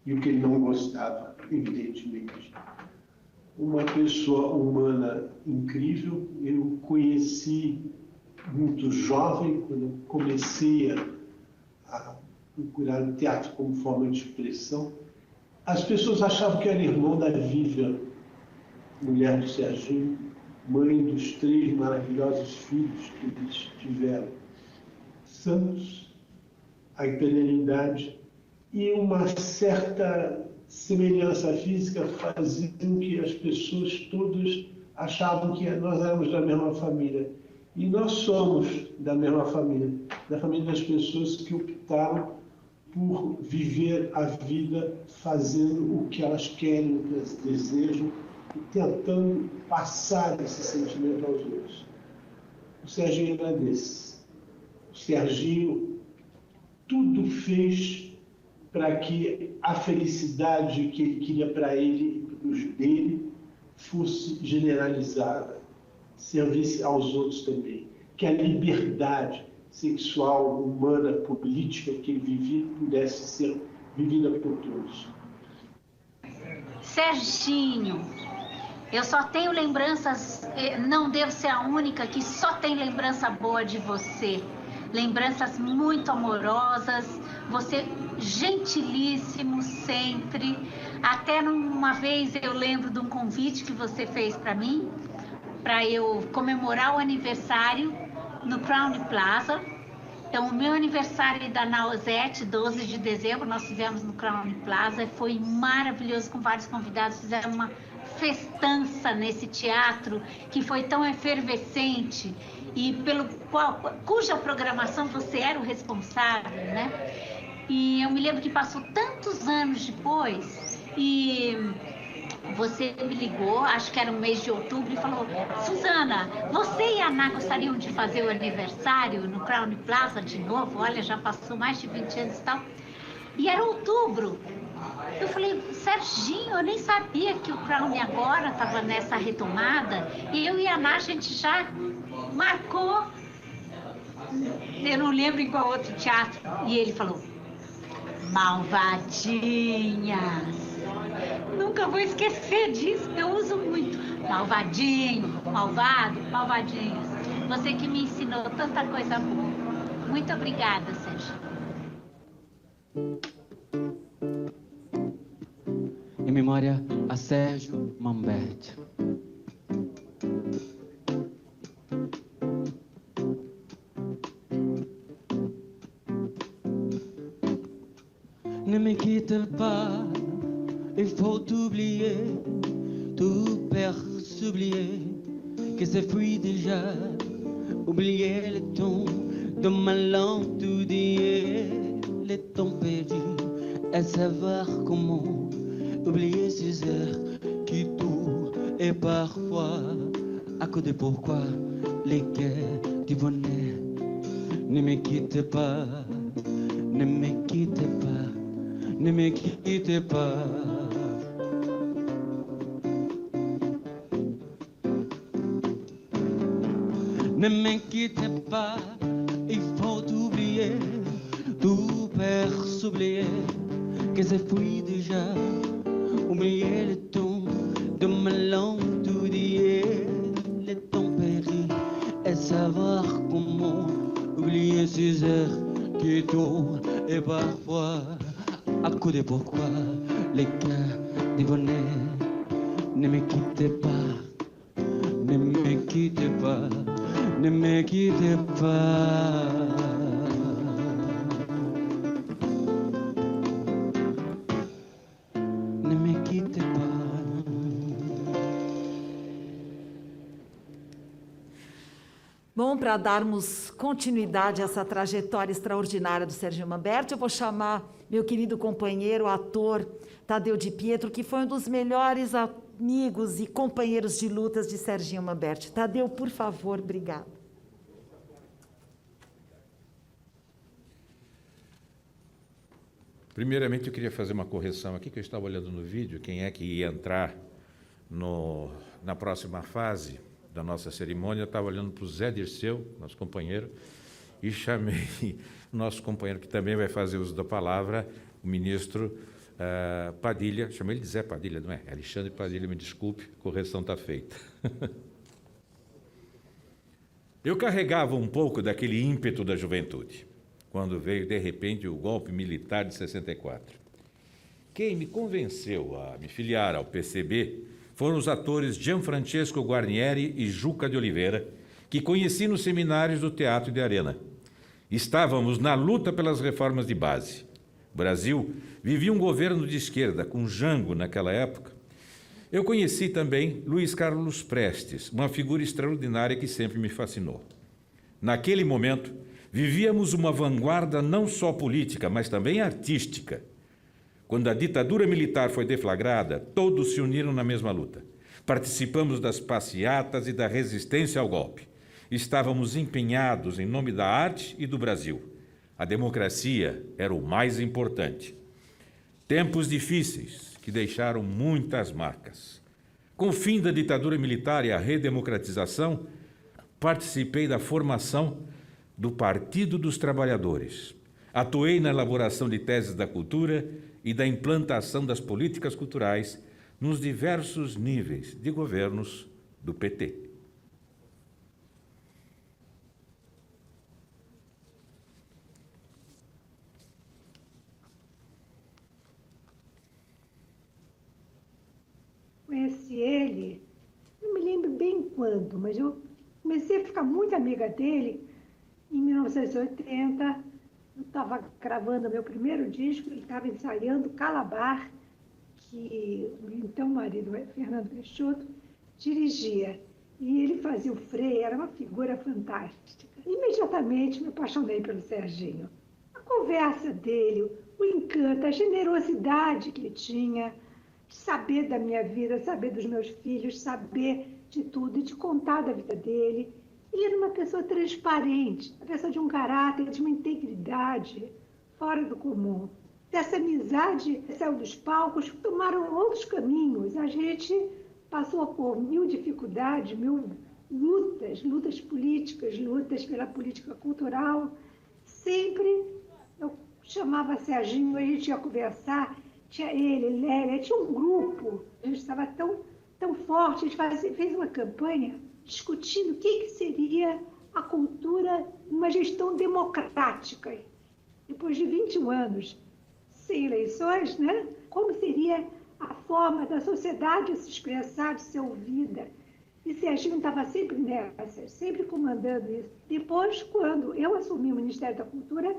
e o que ele não gostava, evidentemente. Uma pessoa humana incrível. Eu conheci muito jovem, quando eu comecei a procurar o teatro como forma de expressão. As pessoas achavam que era irmão da Vivian, mulher do Serginho, mãe dos 3 maravilhosos filhos que eles tiveram. Santos, a eternidade e uma certa semelhança física faziam que as pessoas todas achavam que nós éramos da mesma família. E nós somos da mesma família, da família das pessoas que optaram por viver a vida fazendo o que elas querem, o que elas desejam, e tentando passar esse sentimento aos outros. O Serginho era desse. O Serginho tudo fez para que a felicidade que ele queria para ele e para os dele fosse generalizada, servisse aos outros também. Que a liberdade sexual, humana, política que ele vivia pudesse ser vivida por todos. Serginho, eu só tenho lembranças, não devo ser a única que só tem lembrança boa de você. lembranças muito amorosas, você gentilíssimo sempre. Até uma vez eu lembro de um convite que você fez para mim, para eu comemorar o aniversário no Crown Plaza. Então, o meu aniversário da Nausete, 12 de dezembro, nós fizemos no Crown Plaza, foi maravilhoso, com vários convidados, fizemos uma festança nesse teatro, que foi tão efervescente, e cuja programação você era o responsável, né? E eu me lembro que passou tantos anos depois, e você me ligou, acho que era no mês de outubro, e falou: Suzana, você e a Ana gostariam de fazer o aniversário no Crown Plaza de novo? Olha, já passou mais de 20 anos e tal. E era outubro. Eu falei: Serginho, eu nem sabia que o Crown agora estava nessa retomada. E eu e a Ana, a gente já marcou. Eu não lembro em qual outro teatro. E ele falou: Malvadinhas. Nunca vou esquecer disso, eu uso muito. Malvadinho, malvado, malvadinhos. Você que me ensinou tanta coisa boa. Muito obrigada, Sérgio. Em memória a Sérgio Manberti. Ne me quitte pas, il faut oublier, tout perd s'oublier, que c'est fui déjà, oublier le temps de ma langue, tout dire, le temps perdu, et savoir comment oublier ces heures qui tournent, et parfois, à cause de pourquoi, les cœurs du bonheur, ne me quitte pas, ne me quitte pas. Ne me quittez pas. Ne me quittez pas, il faut oublier, tout perd s'oublier, que c'est fui déjà, oublier le temps de ma langue, tout dire, le temps perdu, et savoir comment oublier ces heures qui tournent, et parfois, à cause de pourquoi les cœurs du bonheur, ne me quittez pas, ne me quittez pas, ne me quittez pas. Ne me quittez pas. Bom, para darmos continuidade a essa trajetória extraordinária do Serginho Manberti, eu vou chamar meu querido companheiro, ator Tadeu Di Pietro, que foi um dos melhores amigos e companheiros de lutas de Serginho Manberti. Tadeu, por favor, obrigado. Primeiramente, eu queria fazer uma correção aqui, que eu estava olhando no vídeo, quem é que ia entrar na próxima fase da nossa cerimônia. Eu estava olhando para o Zé Dirceu, nosso companheiro, e chamei nosso companheiro, que também vai fazer uso da palavra, o ministro Padilha. Chamei ele de Zé Padilha, não é? Alexandre Padilha, me desculpe, correção está feita. Eu carregava um pouco daquele ímpeto da juventude, quando veio, de repente, o golpe militar de 64. Quem me convenceu a me filiar ao PCB foram os atores Gianfrancesco Guarnieri e Juca de Oliveira, que conheci nos seminários do Teatro de Arena. Estávamos na luta pelas reformas de base. O Brasil vivia um governo de esquerda, com Jango naquela época. Eu conheci também Luiz Carlos Prestes, uma figura extraordinária que sempre me fascinou. Naquele momento, vivíamos uma vanguarda não só política, mas também artística. Quando a ditadura militar foi deflagrada, todos se uniram na mesma luta. Participamos das passeatas e da resistência ao golpe. Estávamos empenhados em nome da arte e do Brasil. A democracia era o mais importante. Tempos difíceis que deixaram muitas marcas. Com o fim da ditadura militar e a redemocratização, participei da formação do Partido dos Trabalhadores. Atuei na elaboração de teses da cultura e da implantação das políticas culturais nos diversos níveis de governos do PT. quando, mas eu comecei a ficar muito amiga dele em 1980. Eu estava gravando meu primeiro disco, ele estava ensaiando Calabar, que o então marido, Fernando Peixoto, dirigia. E ele fazia o Frei, era uma figura fantástica. Imediatamente me apaixonei pelo Serginho. A conversa dele, o encanto, a generosidade que ele tinha, de saber da minha vida, saber dos meus filhos, saber de tudo e de contar da vida dele. Ele era uma pessoa transparente, uma pessoa de um caráter, de uma integridade fora do comum. Dessa amizade, saiu dos palcos, tomaram outros caminhos. A gente passou por 1000 dificuldades, 1000 lutas políticas, lutas pela política cultural. Sempre eu chamava Serginho, a gente ia conversar, tinha ele, Lélia, tinha um grupo, a gente estava tão forte, a gente fez uma campanha discutindo o que seria a cultura numa gestão democrática. Depois de 21 anos sem eleições, né? Como seria a forma da sociedade se expressar, de ser ouvida. E Serginho estava sempre nessa, sempre comandando isso. Depois, quando eu assumi o Ministério da Cultura,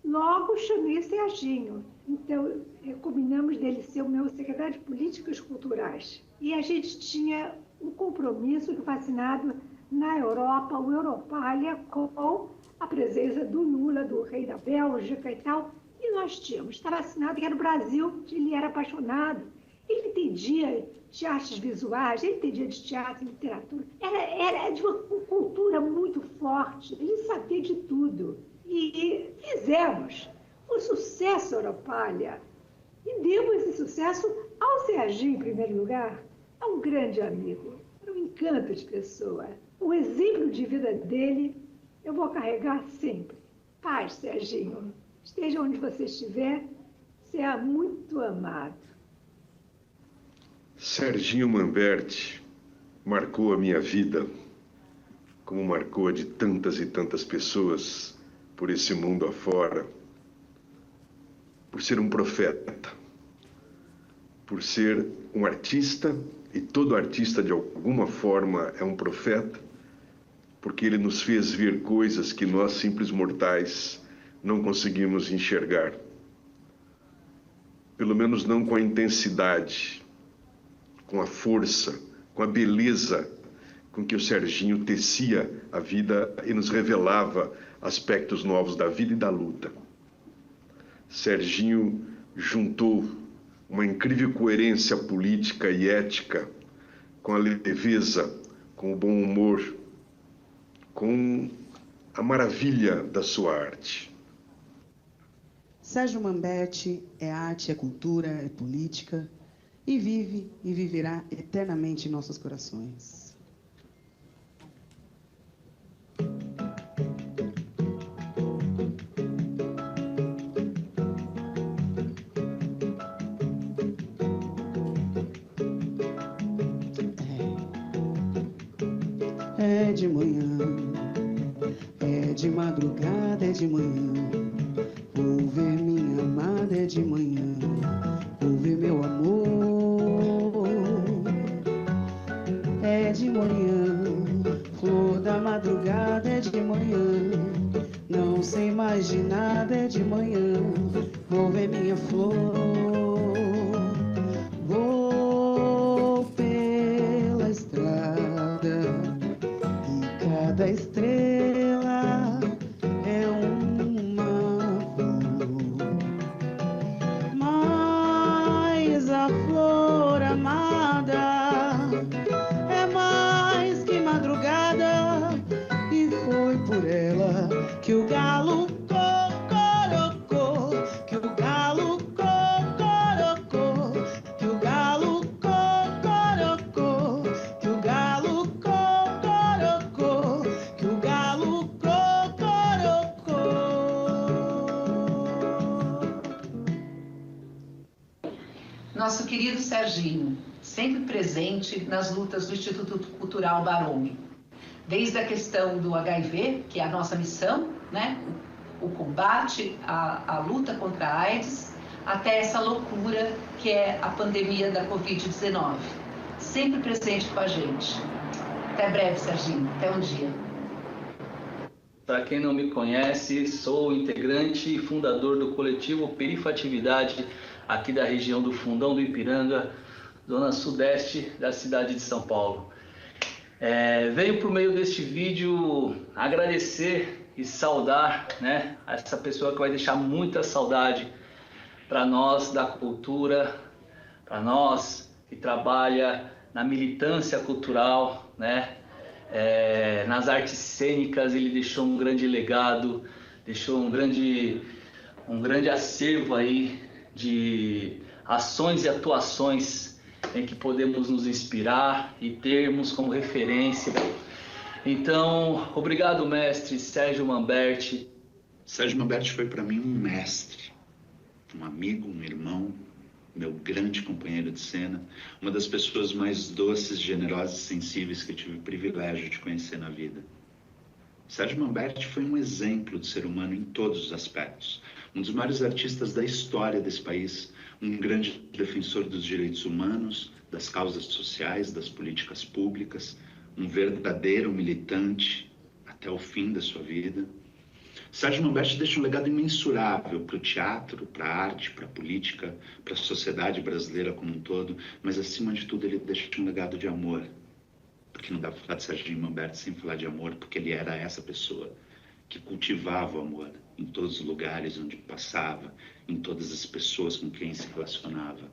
logo chamei Serginho. Então, combinamos dele ser o meu secretário de Políticas Culturais. E a gente tinha um compromisso vacinado na Europa, o Europália, com a presença do Lula, do rei da Bélgica e tal. E nós tínhamos, estava assinado que era o Brasil, ele era apaixonado. Ele entendia de artes visuais, ele entendia de teatro, de literatura. Era de uma cultura muito forte, ele sabia de tudo. E fizemos um sucesso Europália. E demos esse sucesso ao Serginho, em primeiro lugar. É um grande amigo, é um encanto de pessoa. O exemplo de vida dele eu vou carregar sempre. Paz, Serginho. Esteja onde você estiver, será muito amado. Serginho Manberti marcou a minha vida, como marcou a de tantas e tantas pessoas por esse mundo afora, por ser um profeta, por ser um artista, e todo artista de alguma forma é um profeta, porque ele nos fez ver coisas que nós, simples mortais, não conseguimos enxergar. Pelo menos não com a intensidade, com a força, com a beleza com que o Serginho tecia a vida e nos revelava aspectos novos da vida e da luta. Serginho juntou uma incrível coerência política e ética com a leveza, com o bom humor, com a maravilha da sua arte. Sérgio Manberti é arte, é cultura, é política e vive e viverá eternamente em nossos corações. É de manhã, é de madrugada, é de manhã. Vou ver minha amada, é de manhã. Vou ver meu amor. É de manhã, flor da madrugada, é de manhã. Não sei mais de nada, é de manhã. Vou ver minha flor. Vou pela estrada e cada estrela é uma flor. Mas a flor amada é mais que madrugada, e foi por ela que o galo cocorocou, que o galo cocorocou, que o galo cocorocou, que o galo cocorocou, que o galo cocorocou. Nosso querido Serginho, sempre presente nas lutas do Instituto Cultural Barome. Desde a questão do HIV, que é a nossa missão, né? O combate, a luta contra a AIDS, até essa loucura que é a pandemia da Covid-19. Sempre presente com a gente. Até breve, Serginho. Até um dia. Para quem não me conhece, sou integrante e fundador do coletivo Perifatividade, aqui da região do Fundão do Ipiranga, zona sudeste da cidade de São Paulo. Venho por meio deste vídeo agradecer e saudar, né, essa pessoa que vai deixar muita saudade para nós da cultura, para nós que trabalha na militância cultural, né? Nas artes cênicas ele deixou um grande legado, deixou um grande acervo aí de ações e atuações em que podemos nos inspirar e termos como referência. Então, obrigado, mestre Sérgio Manberti. Sérgio Manberti foi para mim um mestre, um amigo, um irmão, meu grande companheiro de cena, uma das pessoas mais doces, generosas e sensíveis que eu tive o privilégio de conhecer na vida. Sérgio Manberti foi um exemplo de ser humano em todos os aspectos, um dos maiores artistas da história desse país, um grande defensor dos direitos humanos, das causas sociais, das políticas públicas, um verdadeiro militante até o fim da sua vida. Sérgio Manberti deixa um legado imensurável para o teatro, para a arte, para a política, para a sociedade brasileira como um todo, mas acima de tudo ele deixa um legado de amor, porque não dá para falar de Sérgio Manberti sem falar de amor, porque ele era essa pessoa que cultivava o amor em todos os lugares onde passava, em todas as pessoas com quem se relacionava.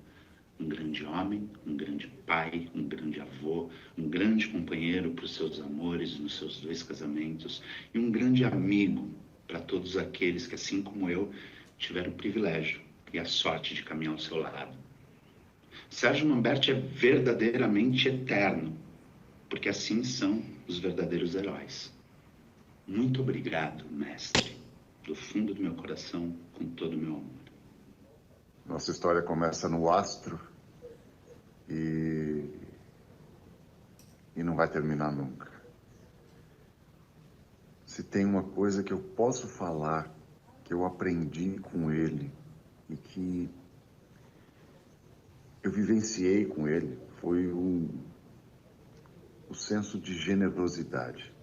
Um grande homem, um grande pai, um grande avô, um grande companheiro para os seus amores nos seus 2 casamentos e um grande amigo para todos aqueles que, assim como eu, tiveram o privilégio e a sorte de caminhar ao seu lado. Sérgio Manberti é verdadeiramente eterno, porque assim são os verdadeiros heróis. Muito obrigado, mestre, do fundo do meu coração, com todo o meu amor. Nossa história começa no astro e não vai terminar nunca. Se tem uma coisa que eu posso falar, que eu aprendi com ele e que eu vivenciei com ele, foi o senso de generosidade.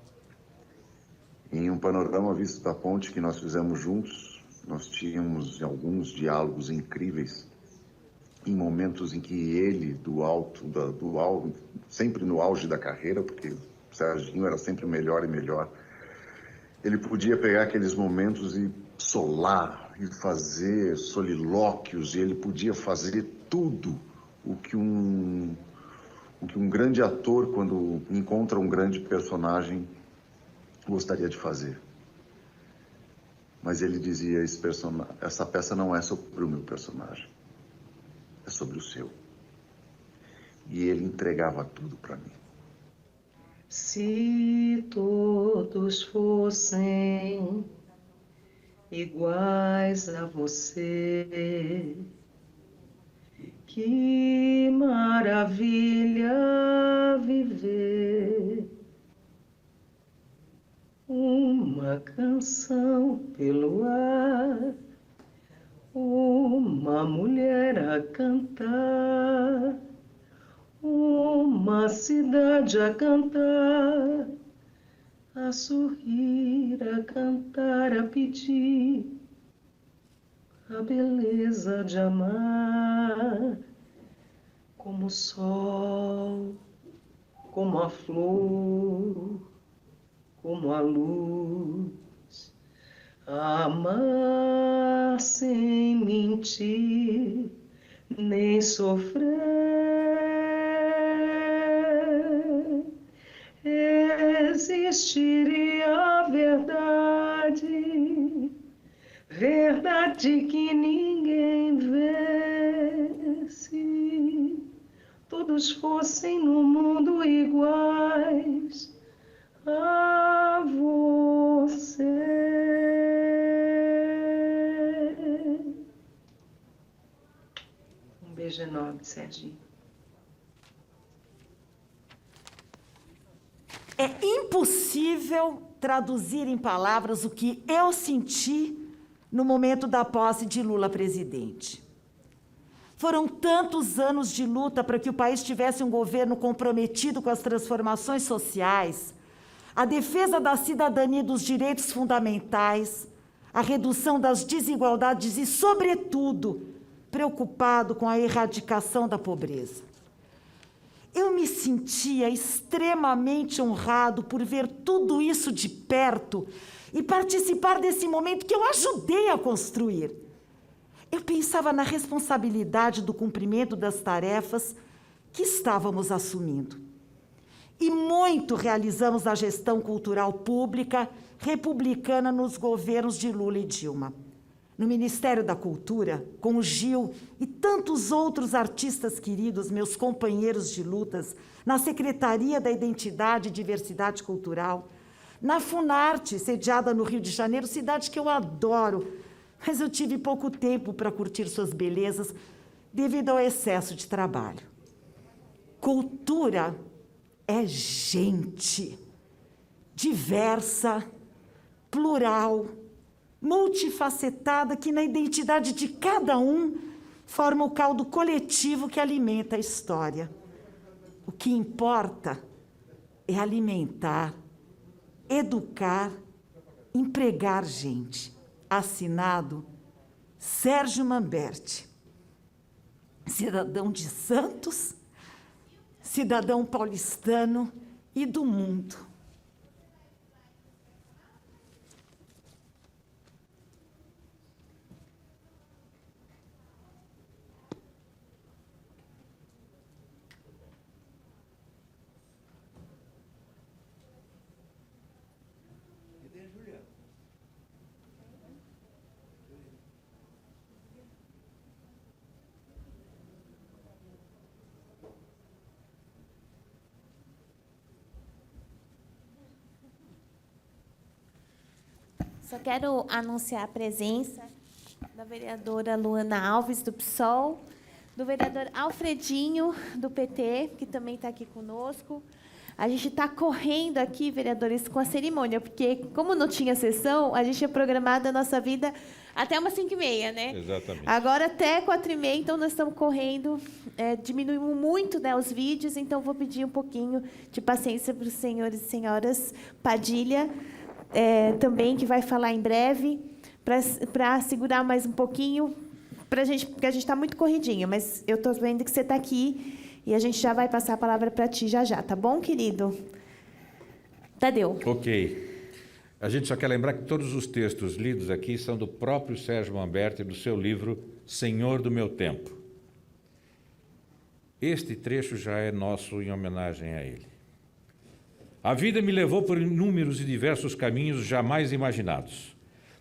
Em um panorama visto da ponte que nós fizemos juntos, nós tínhamos alguns diálogos incríveis, em momentos em que ele, do alto, sempre no auge da carreira, porque o Serginho era sempre melhor e melhor, ele podia pegar aqueles momentos e solar, e fazer solilóquios, e ele podia fazer tudo o que um grande ator, quando encontra um grande personagem, gostaria de fazer. Mas ele dizia, essa peça não é sobre o meu personagem, é sobre o seu. E ele entregava tudo para mim. Se todos fossem iguais a você, que maravilha viver. Uma canção pelo ar, uma mulher a cantar, uma cidade a cantar, a sorrir, a cantar, a pedir, a beleza de amar, como o sol, como a flor, como a luz, amar sem mentir, nem sofrer. Existiria a verdade, verdade que ninguém vê, se todos fossem no mundo iguais a você. Um beijo enorme, Serginho. É impossível traduzir em palavras o que eu senti no momento da posse de Lula presidente. Foram tantos anos de luta para que o país tivesse um governo comprometido com as transformações sociais, a defesa da cidadania e dos direitos fundamentais, a redução das desigualdades e, sobretudo, preocupado com a erradicação da pobreza. Eu me sentia extremamente honrado por ver tudo isso de perto e participar desse momento que eu ajudei a construir. Eu pensava na responsabilidade do cumprimento das tarefas que estávamos assumindo. E muito realizamos na gestão cultural pública republicana nos governos de Lula e Dilma. No Ministério da Cultura, com o Gil e tantos outros artistas queridos, meus companheiros de lutas, na Secretaria da Identidade e Diversidade Cultural, na Funarte, sediada no Rio de Janeiro, cidade que eu adoro, mas eu tive pouco tempo para curtir suas belezas devido ao excesso de trabalho. Cultura é gente, diversa, plural, multifacetada, que na identidade de cada um forma o caldo coletivo que alimenta a história. O que importa é alimentar, educar, empregar gente. Assinado Sérgio Manberti, cidadão de Santos, cidadão paulistano e do mundo. Só quero anunciar a presença da vereadora Luana Alves, do PSOL, do vereador Alfredinho, do PT, que também está aqui conosco. A gente está correndo aqui, vereadores, com a cerimônia, porque, como não tinha sessão, a gente tinha programado a nossa vida até umas 5h30, né? Exatamente. Agora até 4h30, então nós estamos correndo, diminuímos muito, né, os vídeos, então vou pedir um pouquinho de paciência para os senhores e senhoras Padilha, também, que vai falar em breve, para segurar mais um pouquinho, porque a gente está muito corridinho, mas eu estou vendo que você está aqui e a gente já vai passar a palavra para ti já, tá bom, querido? Tadeu. Ok. A gente só quer lembrar que todos os textos lidos aqui são do próprio Sérgio Manberti, do seu livro Senhor do Meu Tempo. Este trecho já é nosso em homenagem a ele. A vida me levou por inúmeros e diversos caminhos jamais imaginados.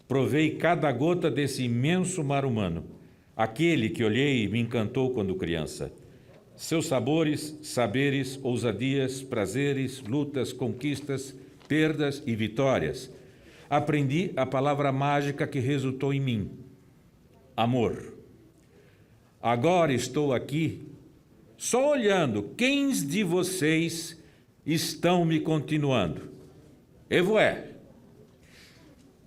Provei cada gota desse imenso mar humano, aquele que olhei e me encantou quando criança. Seus sabores, saberes, ousadias, prazeres, lutas, conquistas, perdas e vitórias. Aprendi a palavra mágica que resultou em mim: amor. Agora estou aqui, só olhando quem de vocês estão me continuando. Evoé.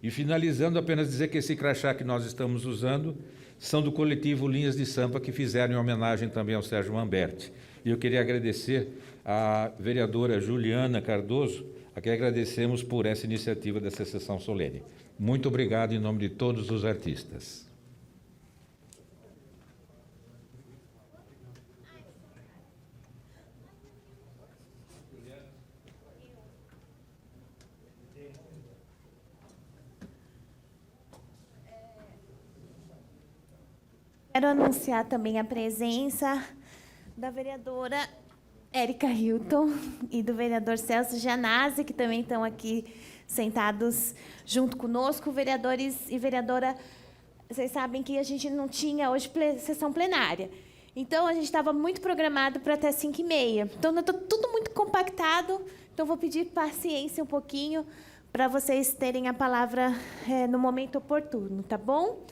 E finalizando, apenas dizer que esse crachá que nós estamos usando são do coletivo Linhas de Sampa, que fizeram em homenagem também ao Sérgio Manberti. E eu queria agradecer à vereadora Juliana Cardoso, a quem agradecemos por essa iniciativa dessa sessão solene. Muito obrigado em nome de todos os artistas. Quero anunciar também a presença da vereadora Érica Hilton e do vereador Celso Gianazzi, que também estão aqui sentados junto conosco. Vereadores e vereadora, vocês sabem que a gente não tinha hoje sessão plenária. Então, a gente estava muito programado para até 5h30. Então, está tudo muito compactado. Então, vou pedir paciência um pouquinho para vocês terem a palavra no momento oportuno, tá bom?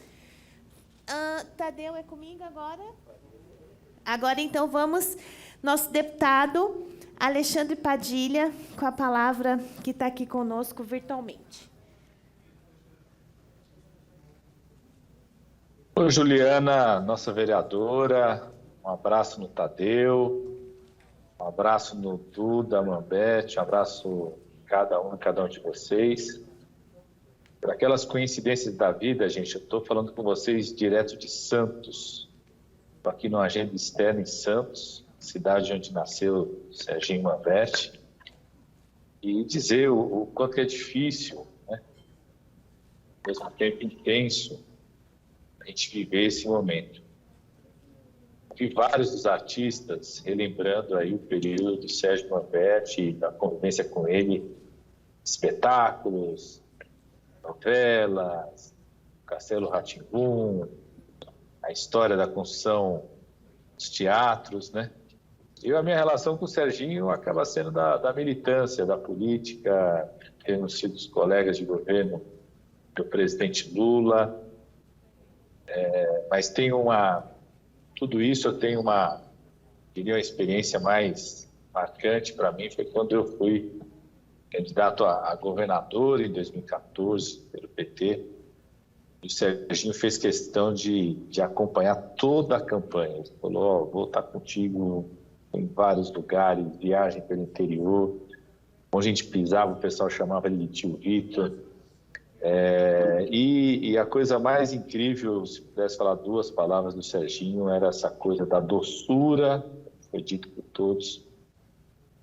Tadeu, é comigo agora? Agora, então, vamos... Nosso deputado Alexandre Padilha, com a palavra, que está aqui conosco virtualmente. Oi, Juliana, nossa vereadora, um abraço no Tadeu, um abraço no Duda, Mambete, um abraço em cada um de vocês. Por aquelas coincidências da vida, gente, eu estou falando com vocês direto de Santos. Estou aqui numa agenda externa em Santos, cidade onde nasceu Serginho Mambete, e dizer o quanto que é difícil, né? Ao mesmo tempo intenso, a gente viver esse momento. Vi vários dos artistas relembrando aí o período do Sérgio Mambete, da convivência com ele, espetáculos, novelas, Castelo Rá-Tim-Bum, a história da construção dos teatros, né? E a minha relação com o Serginho acaba sendo da militância, da política, tendo sido os colegas de governo do presidente Lula, mas tem tudo isso eu tenho uma experiência mais marcante para mim foi quando eu fui candidato a governador em 2014 pelo PT. O Serginho fez questão de acompanhar toda a campanha. Ele falou, vou estar contigo em vários lugares, viagem pelo interior. Onde a gente pisava, o pessoal chamava ele de tio Vitor. E a coisa mais incrível, se pudesse falar duas palavras do Serginho, era essa coisa da doçura, foi dito por todos,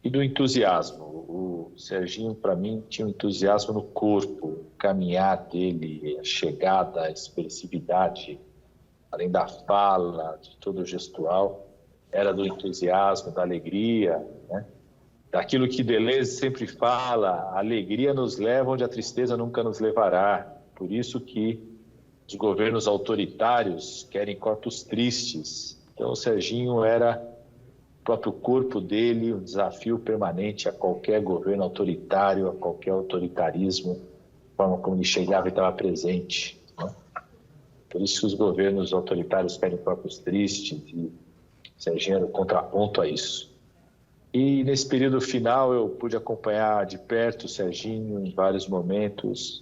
e do entusiasmo. O Serginho, para mim, tinha um entusiasmo no corpo, o caminhar dele, a chegada, a expressividade, além da fala, de todo o gestual, era do entusiasmo, da alegria, né? Daquilo que Deleuze sempre fala, a alegria nos leva onde a tristeza nunca nos levará. Por isso que os governos autoritários querem corpos tristes. Então o Serginho era o próprio corpo dele, um desafio permanente a qualquer governo autoritário, a qualquer autoritarismo, a forma como ele chegava e estava presente, né? Por isso que os governos autoritários querem corpos tristes e o Serginho era o contraponto a isso. E nesse período final eu pude acompanhar de perto o Serginho em vários momentos.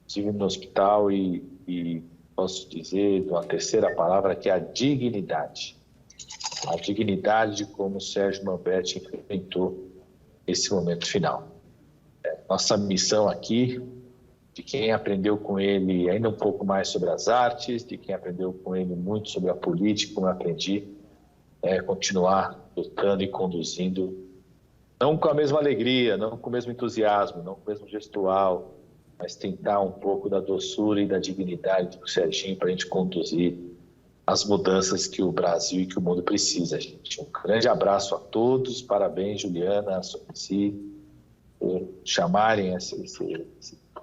Estive no hospital e posso dizer uma terceira palavra que é a dignidade. A dignidade de como o Sérgio Mambete enfrentou esse momento final. Nossa missão aqui, de quem aprendeu com ele ainda um pouco mais sobre as artes, de quem aprendeu com ele muito sobre a política, como eu aprendi, continuar lutando e conduzindo, não com a mesma alegria, não com o mesmo entusiasmo, não com o mesmo gestual, mas tentar um pouco da doçura e da dignidade do Serginho para a gente conduzir as mudanças que o Brasil e que o mundo precisa, gente. Um grande abraço a todos, parabéns, Juliana, Sophie, por chamarem esse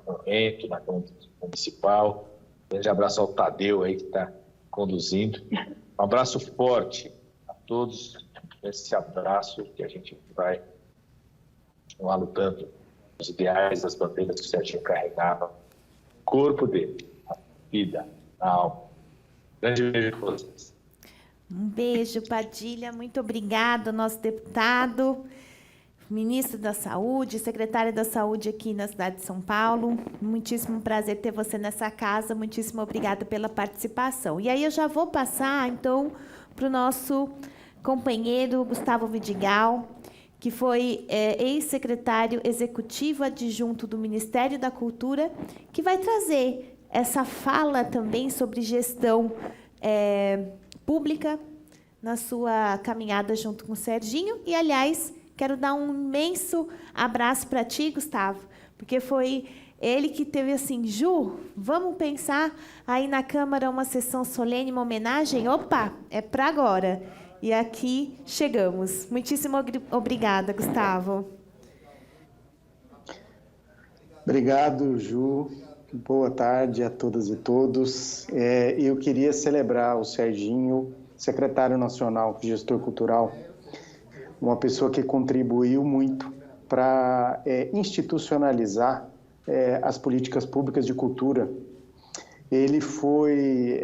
momento na Câmara Municipal. Um grande abraço ao Tadeu aí que está conduzindo. Um abraço forte a todos, esse abraço que a gente vai continuar lutando os ideais, as bandeiras que o Serginho carregava, o corpo dele, a vida, a alma. Grande beijo para vocês. Um beijo, Padilha, muito obrigado, nosso deputado, ministro da Saúde, secretário da Saúde aqui na cidade de São Paulo. Muitíssimo prazer ter você nessa casa, muitíssimo obrigada pela participação. E aí eu já vou passar, então, para o nosso companheiro Gustavo Vidigal, que foi ex-secretário executivo adjunto do Ministério da Cultura, que vai trazer essa fala também sobre gestão pública na sua caminhada junto com o Serginho. E, aliás, quero dar um imenso abraço para ti, Gustavo, porque foi ele que teve assim, Ju, vamos pensar aí na Câmara uma sessão solene, uma homenagem? Opa, é para agora. E aqui chegamos. Muitíssimo obrigada, Gustavo. Obrigado, Ju. Boa tarde a todas e todos. Eu queria celebrar o Serginho, secretário nacional, gestor cultural, uma pessoa que contribuiu muito para institucionalizar as políticas públicas de cultura. Ele foi,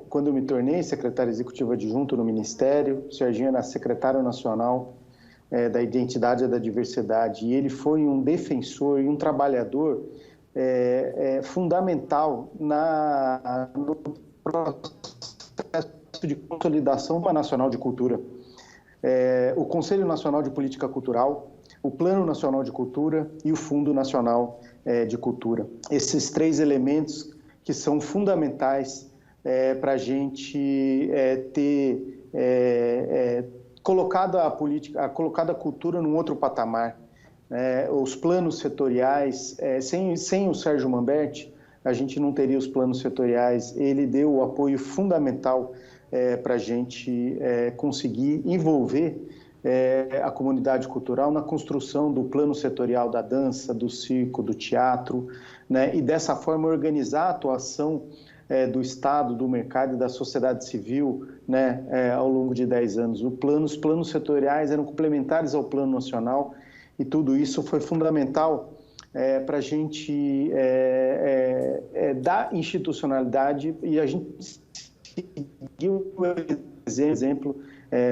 quando eu me tornei secretário executivo adjunto no Ministério, o Serginho era secretário nacional da Identidade e da Diversidade, e ele foi um defensor e um trabalhador fundamental no processo de consolidação nacional de cultura. O Conselho Nacional de Política Cultural, o Plano Nacional de Cultura e o Fundo Nacional de Cultura. Esses 3 elementos que são fundamentais para a gente ter colocado a cultura num outro patamar. Os planos setoriais, sem o Sérgio Manberti, a gente não teria os planos setoriais. Ele deu o apoio fundamental para a gente conseguir envolver a comunidade cultural na construção do plano setorial da dança, do circo, do teatro, né? E dessa forma organizar a atuação do Estado, do mercado e da sociedade civil, né, ao longo de 10 anos. Os planos setoriais eram complementares ao Plano Nacional e tudo isso foi fundamental para a gente dar institucionalidade, e a gente seguiu o exemplo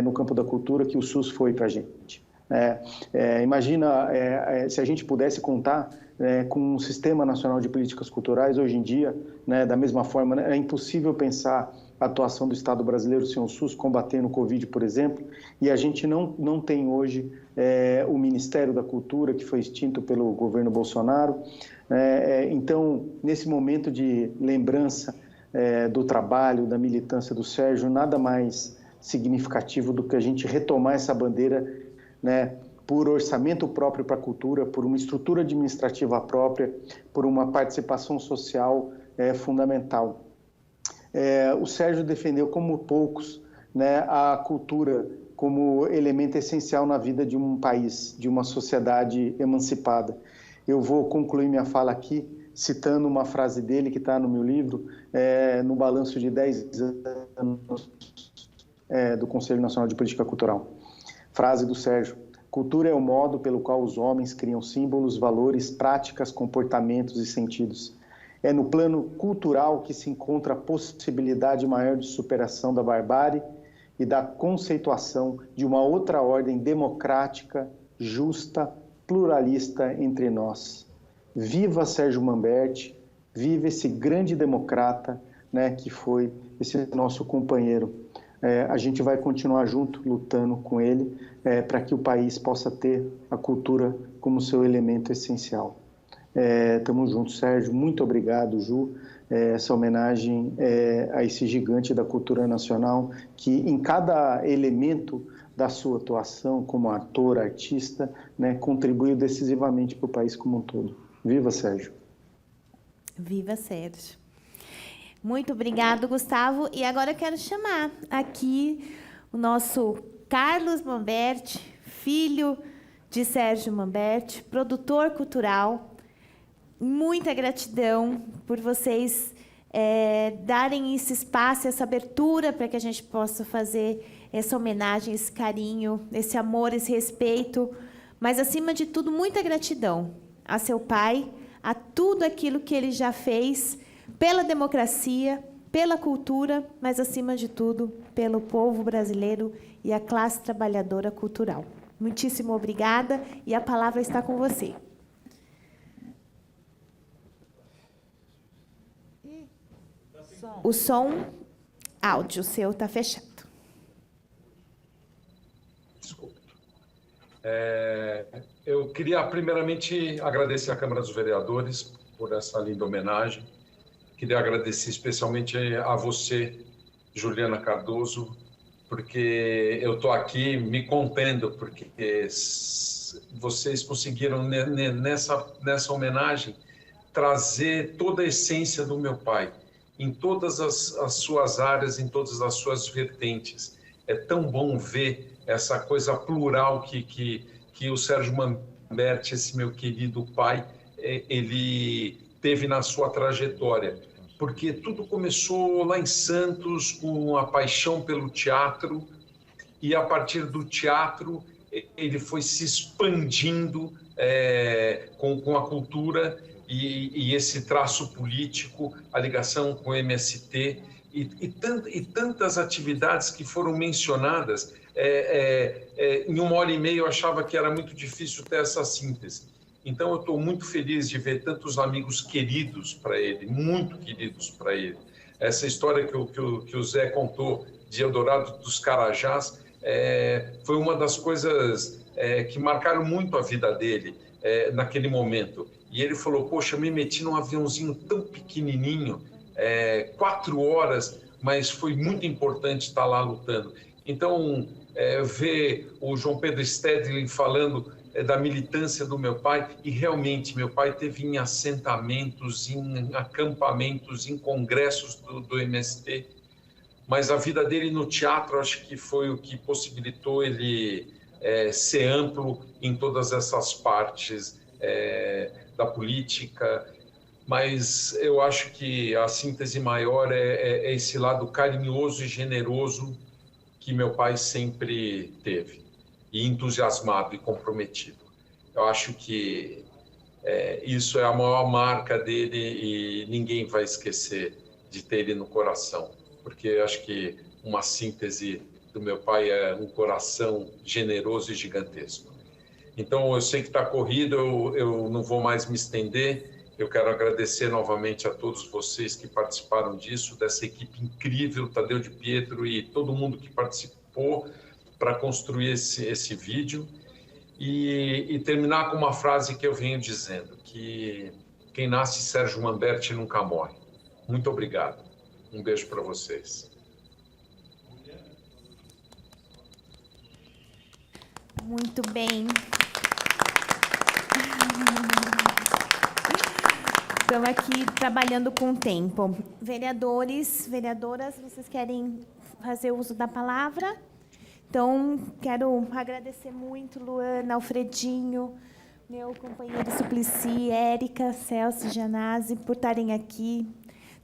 no campo da cultura que o SUS foi para a gente. Imagina se a gente pudesse contar com um Sistema Nacional de Políticas Culturais hoje em dia, né, da mesma forma, né, é impossível pensar a atuação do Estado brasileiro sem o SUS combatendo o Covid, por exemplo, e a gente não tem hoje o Ministério da Cultura, que foi extinto pelo governo Bolsonaro. Então, nesse momento de lembrança do trabalho, da militância do Sérgio, nada mais significativo do que a gente retomar essa bandeira, né, por orçamento próprio para a cultura, por uma estrutura administrativa própria, por uma participação social fundamental. O Sérgio defendeu como poucos, né, a cultura como elemento essencial na vida de um país, de uma sociedade emancipada. Eu vou concluir minha fala aqui citando uma frase dele que está no meu livro, no balanço de 10 anos do Conselho Nacional de Política Cultural. Frase do Sérgio: cultura é o modo pelo qual os homens criam símbolos, valores, práticas, comportamentos e sentidos. É no plano cultural que se encontra a possibilidade maior de superação da barbárie e da conceituação de uma outra ordem democrática, justa, pluralista entre nós. Viva Sérgio Manberti, viva esse grande democrata, né, que foi esse nosso companheiro. A gente vai continuar junto, lutando com ele, para que o país possa ter a cultura como seu elemento essencial. Estamos juntos, Sérgio. Muito obrigado, Ju. Essa homenagem a esse gigante da cultura nacional, que em cada elemento da sua atuação como ator, artista, né, contribuiu decisivamente para o país como um todo. Viva, Sérgio. Viva, Sérgio. Muito obrigado, Gustavo. E agora eu quero chamar aqui o nosso Carlos Manberti, filho de Sérgio Manberti, produtor cultural. Muita gratidão por vocês darem esse espaço, essa abertura para que a gente possa fazer essa homenagem, esse carinho, esse amor, esse respeito. Mas, acima de tudo, muita gratidão a seu pai, a tudo aquilo que ele já fez pela democracia, pela cultura, mas, acima de tudo, pelo povo brasileiro e a classe trabalhadora cultural. Muitíssimo obrigada e a palavra está com você. O som, áudio seu está fechado. Desculpa. Eu queria, primeiramente, agradecer à Câmara dos Vereadores por essa linda homenagem. Queria agradecer especialmente a você, Juliana Cardoso, porque eu estou aqui me contendo, porque vocês conseguiram, nessa homenagem, trazer toda a essência do meu pai, em todas as suas áreas, em todas as suas vertentes. É tão bom ver essa coisa plural que o Sérgio Manberti, esse meu querido pai, ele teve na sua trajetória. Porque tudo começou lá em Santos, com a paixão pelo teatro, e a partir do teatro ele foi se expandindo com a cultura, e esse traço político, a ligação com o MST e tantas atividades que foram mencionadas. Em 1h30 eu achava que era muito difícil ter essa síntese. Então eu estou muito feliz de ver tantos amigos queridos para ele, muito queridos para ele. Essa história que o Zé contou de Eldorado dos Carajás foi uma das coisas que marcaram muito a vida dele naquele momento. E ele falou, poxa, eu me meti num aviãozinho tão pequenininho, 4 horas, mas foi muito importante estar lá lutando. Então, ver o João Pedro Stedlin falando da militância do meu pai, e realmente meu pai teve em assentamentos, em acampamentos, em congressos do MST, mas a vida dele no teatro acho que foi o que possibilitou ele ser amplo em todas essas partes da política, mas eu acho que a síntese maior é esse lado carinhoso e generoso que meu pai sempre teve, e entusiasmado e comprometido. Eu acho que isso é a maior marca dele e ninguém vai esquecer de ter ele no coração, porque eu acho que uma síntese do meu pai é um coração generoso e gigantesco. Então, eu sei que está corrido, eu não vou mais me estender. Eu quero agradecer novamente a todos vocês que participaram disso, dessa equipe incrível, Tadeu de Pietro e todo mundo que participou para construir esse vídeo. E terminar com uma frase que eu venho dizendo, que quem nasce Sérgio Manberti nunca morre. Muito obrigado. Um beijo para vocês. Muito bem. Estamos aqui trabalhando com o tempo. Vereadores, vereadoras, vocês querem fazer uso da palavra? Então, quero agradecer muito, Luana, Alfredinho, meu companheiro Suplicy, Érica, Celso, Janazzi, por estarem aqui.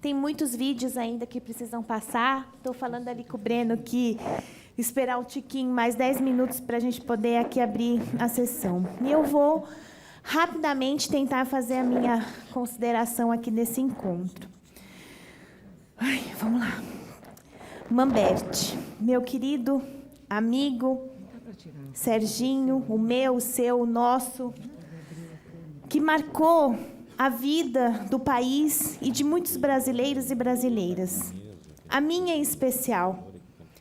Tem muitos vídeos ainda que precisam passar. Estou falando ali com o Breno que esperar um tiquinho, mais 10 minutos para a gente poder aqui abrir a sessão. E eu vou rapidamente tentar fazer a minha consideração aqui nesse encontro. Vamos lá. Manberti, meu querido amigo, Serginho, o meu, o seu, o nosso, que marcou a vida do país e de muitos brasileiros e brasileiras. A minha em especial,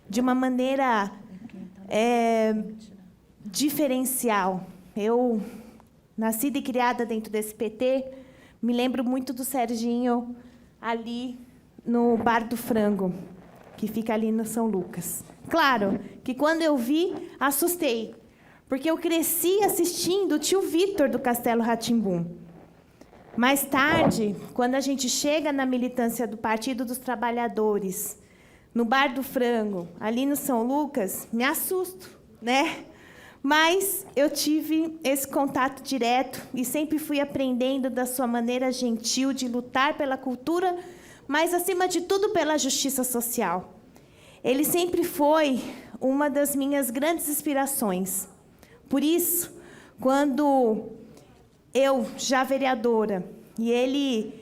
de uma maneira diferencial. Eu, nascida e criada dentro desse PT, me lembro muito do Serginho ali no Bar do Frango, que fica ali no São Lucas. Claro que, quando eu vi, assustei, porque eu cresci assistindo o tio Vitor do Castelo Rá-Tim-Bum. Mais tarde, quando a gente chega na militância do Partido dos Trabalhadores, no Bar do Frango, ali no São Lucas, me assusto, né? Mas eu tive esse contato direto e sempre fui aprendendo da sua maneira gentil de lutar pela cultura, mas, acima de tudo, pela justiça social. Ele sempre foi uma das minhas grandes inspirações. Por isso, quando eu, já vereadora, e ele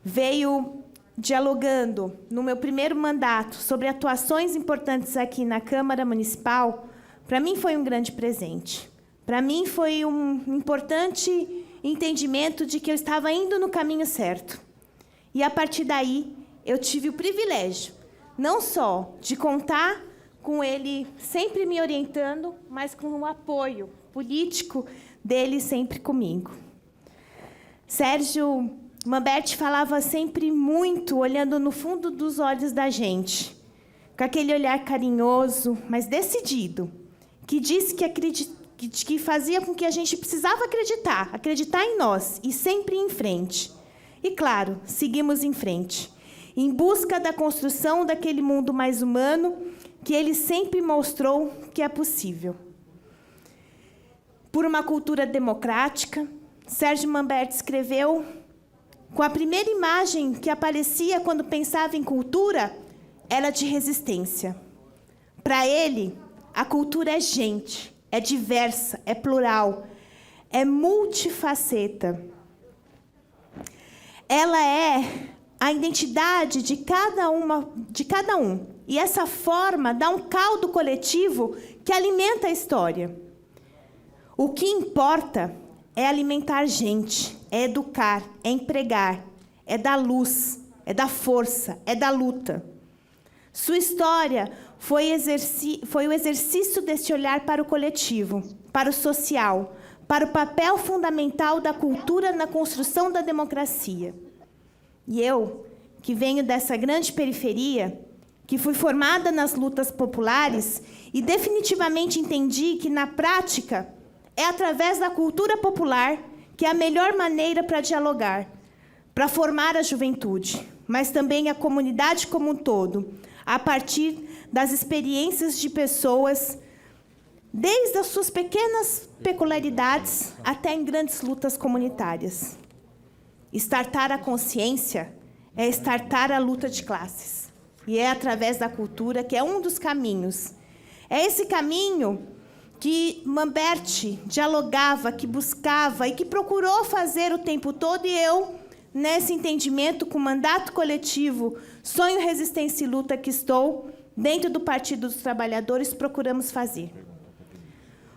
veio dialogando no meu primeiro mandato sobre atuações importantes aqui na Câmara Municipal, para mim foi um grande presente. Para mim foi um importante entendimento de que eu estava indo no caminho certo. E, a partir daí, eu tive o privilégio, não só de contar com ele sempre me orientando, mas com o apoio político dele sempre comigo. Sérgio Manberti falava sempre muito, olhando no fundo dos olhos da gente, com aquele olhar carinhoso, mas decidido, que disse que fazia com que a gente precisava acreditar em nós e sempre ir em frente. E, claro, seguimos em frente, em busca da construção daquele mundo mais humano que ele sempre mostrou que é possível. Por uma cultura democrática, Sérgio Manberti escreveu, com a primeira imagem que aparecia quando pensava em cultura, era de resistência. Para ele, a cultura é gente, é diversa, é plural, é multifaceta. Ela é a identidade de cada um. E essa forma dá um caldo coletivo que alimenta a história. O que importa é alimentar gente, é educar, é empregar, é dar luz, é da força, é da luta. Sua história foi o exercício desse olhar para o coletivo, para o social, para o papel fundamental da cultura na construção da democracia. E eu, que venho dessa grande periferia, que fui formada nas lutas populares e definitivamente entendi que, na prática, é através da cultura popular que é a melhor maneira para dialogar, para formar a juventude, mas também a comunidade como um todo, a partir das experiências de pessoas, desde as suas pequenas peculiaridades até em grandes lutas comunitárias. Startar a consciência é startar a luta de classes. E é através da cultura que é um dos caminhos. É esse caminho que Mambert dialogava, que buscava e que procurou fazer o tempo todo, e eu, nesse entendimento, com mandato coletivo, sonho, resistência e luta que estou, dentro do Partido dos Trabalhadores, procuramos fazer.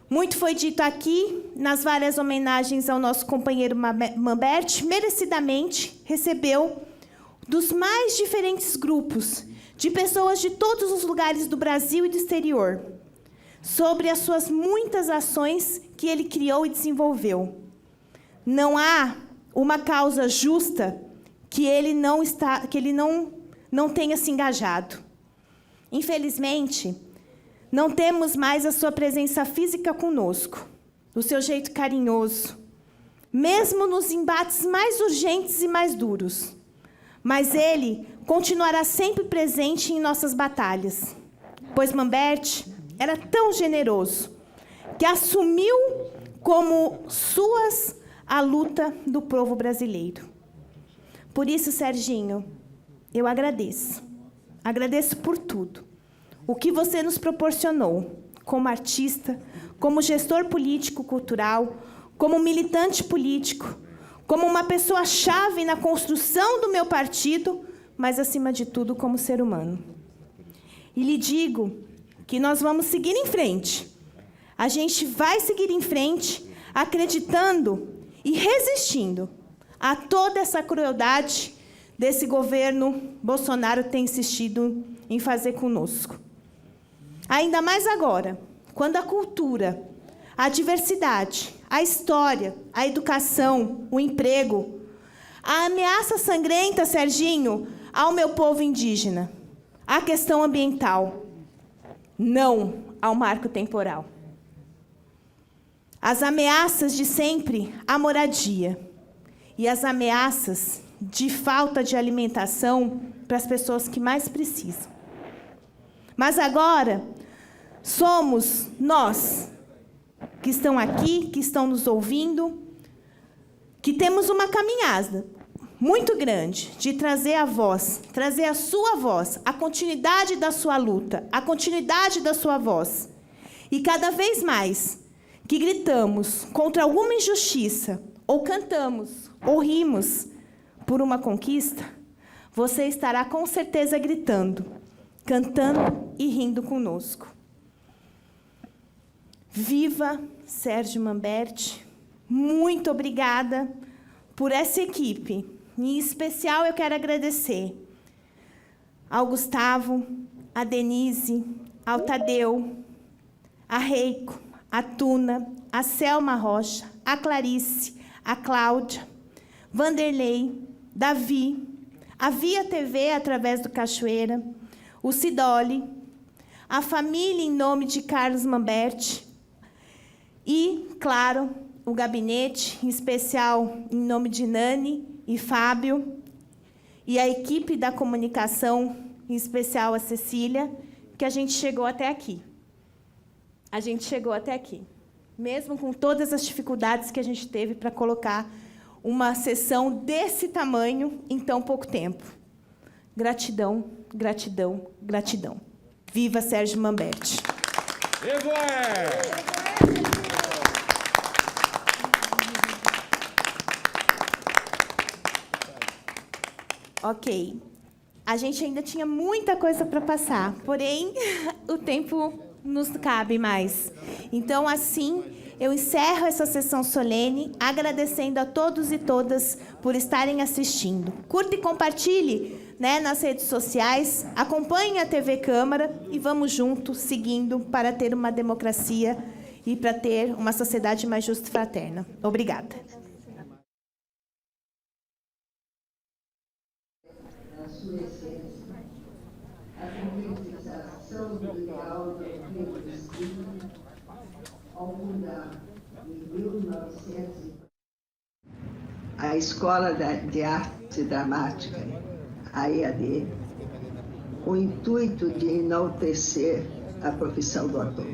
Muito foi dito aqui, nas várias homenagens ao nosso companheiro Mambert, merecidamente recebeu dos mais diferentes grupos, de pessoas de todos os lugares do Brasil e do exterior, sobre as suas muitas ações que ele criou e desenvolveu. Não há uma causa justa que ele não tenha se engajado. Infelizmente, não temos mais a sua presença física conosco, o seu jeito carinhoso, mesmo nos embates mais urgentes e mais duros. Mas ele continuará sempre presente em nossas batalhas, pois Mambert era tão generoso que assumiu como suas a luta do povo brasileiro. Por isso, Serginho, eu agradeço. Agradeço por tudo. O que você nos proporcionou, como artista, como gestor político-cultural, como militante político, como uma pessoa-chave na construção do meu partido, mas, acima de tudo, como ser humano. E lhe digo que nós vamos seguir em frente. A gente vai seguir em frente, acreditando e resistindo a toda essa crueldade desse governo Bolsonaro tem insistido em fazer conosco. Ainda mais agora, quando a cultura, a diversidade, a história, a educação, o emprego, a ameaça sangrenta, Serginho, ao meu povo indígena, a questão ambiental, não ao marco temporal. As ameaças de sempre à moradia e as ameaças de falta de alimentação para as pessoas que mais precisam. Mas agora, somos nós, que estão aqui, que estão nos ouvindo, que temos uma caminhada muito grande de trazer a voz, trazer a sua voz, a continuidade da sua luta, a continuidade da sua voz. E cada vez mais que gritamos contra alguma injustiça, ou cantamos, ou rimos por uma conquista, você estará com certeza gritando, cantando e rindo conosco. Viva Sérgio Mambert, muito obrigada por essa equipe. Em especial, eu quero agradecer ao Gustavo, a Denise, ao Tadeu, a Reiko, a Tuna, a Selma Rocha, a Clarice, a Cláudia, Vanderlei, Davi, a Via TV através do Cachoeira, o Sidoli, a família em nome de Carlos Mambert e, claro, o gabinete, em especial em nome de Nani e Fábio, e a equipe da comunicação, em especial a Cecília, que a gente chegou até aqui. A gente chegou até aqui, mesmo com todas as dificuldades que a gente teve para colocar uma sessão desse tamanho em tão pouco tempo. Gratidão, gratidão, gratidão. Viva Sérgio Mambert. Ok. A gente ainda tinha muita coisa para passar, porém, o tempo nos cabe mais. Então, assim, eu encerro essa sessão solene agradecendo a todos e todas por estarem assistindo. Curta e compartilhe, né, nas redes sociais, acompanhe a TV Câmara e vamos juntos, seguindo, para ter uma democracia e para ter uma sociedade mais justa e fraterna. Obrigada. Na sua essência, a concretização do ideal do emprego do ensino, ao mudar em 1900. A Escola de Arte Dramática, a EAD, com o intuito de enaltecer a profissão do ator.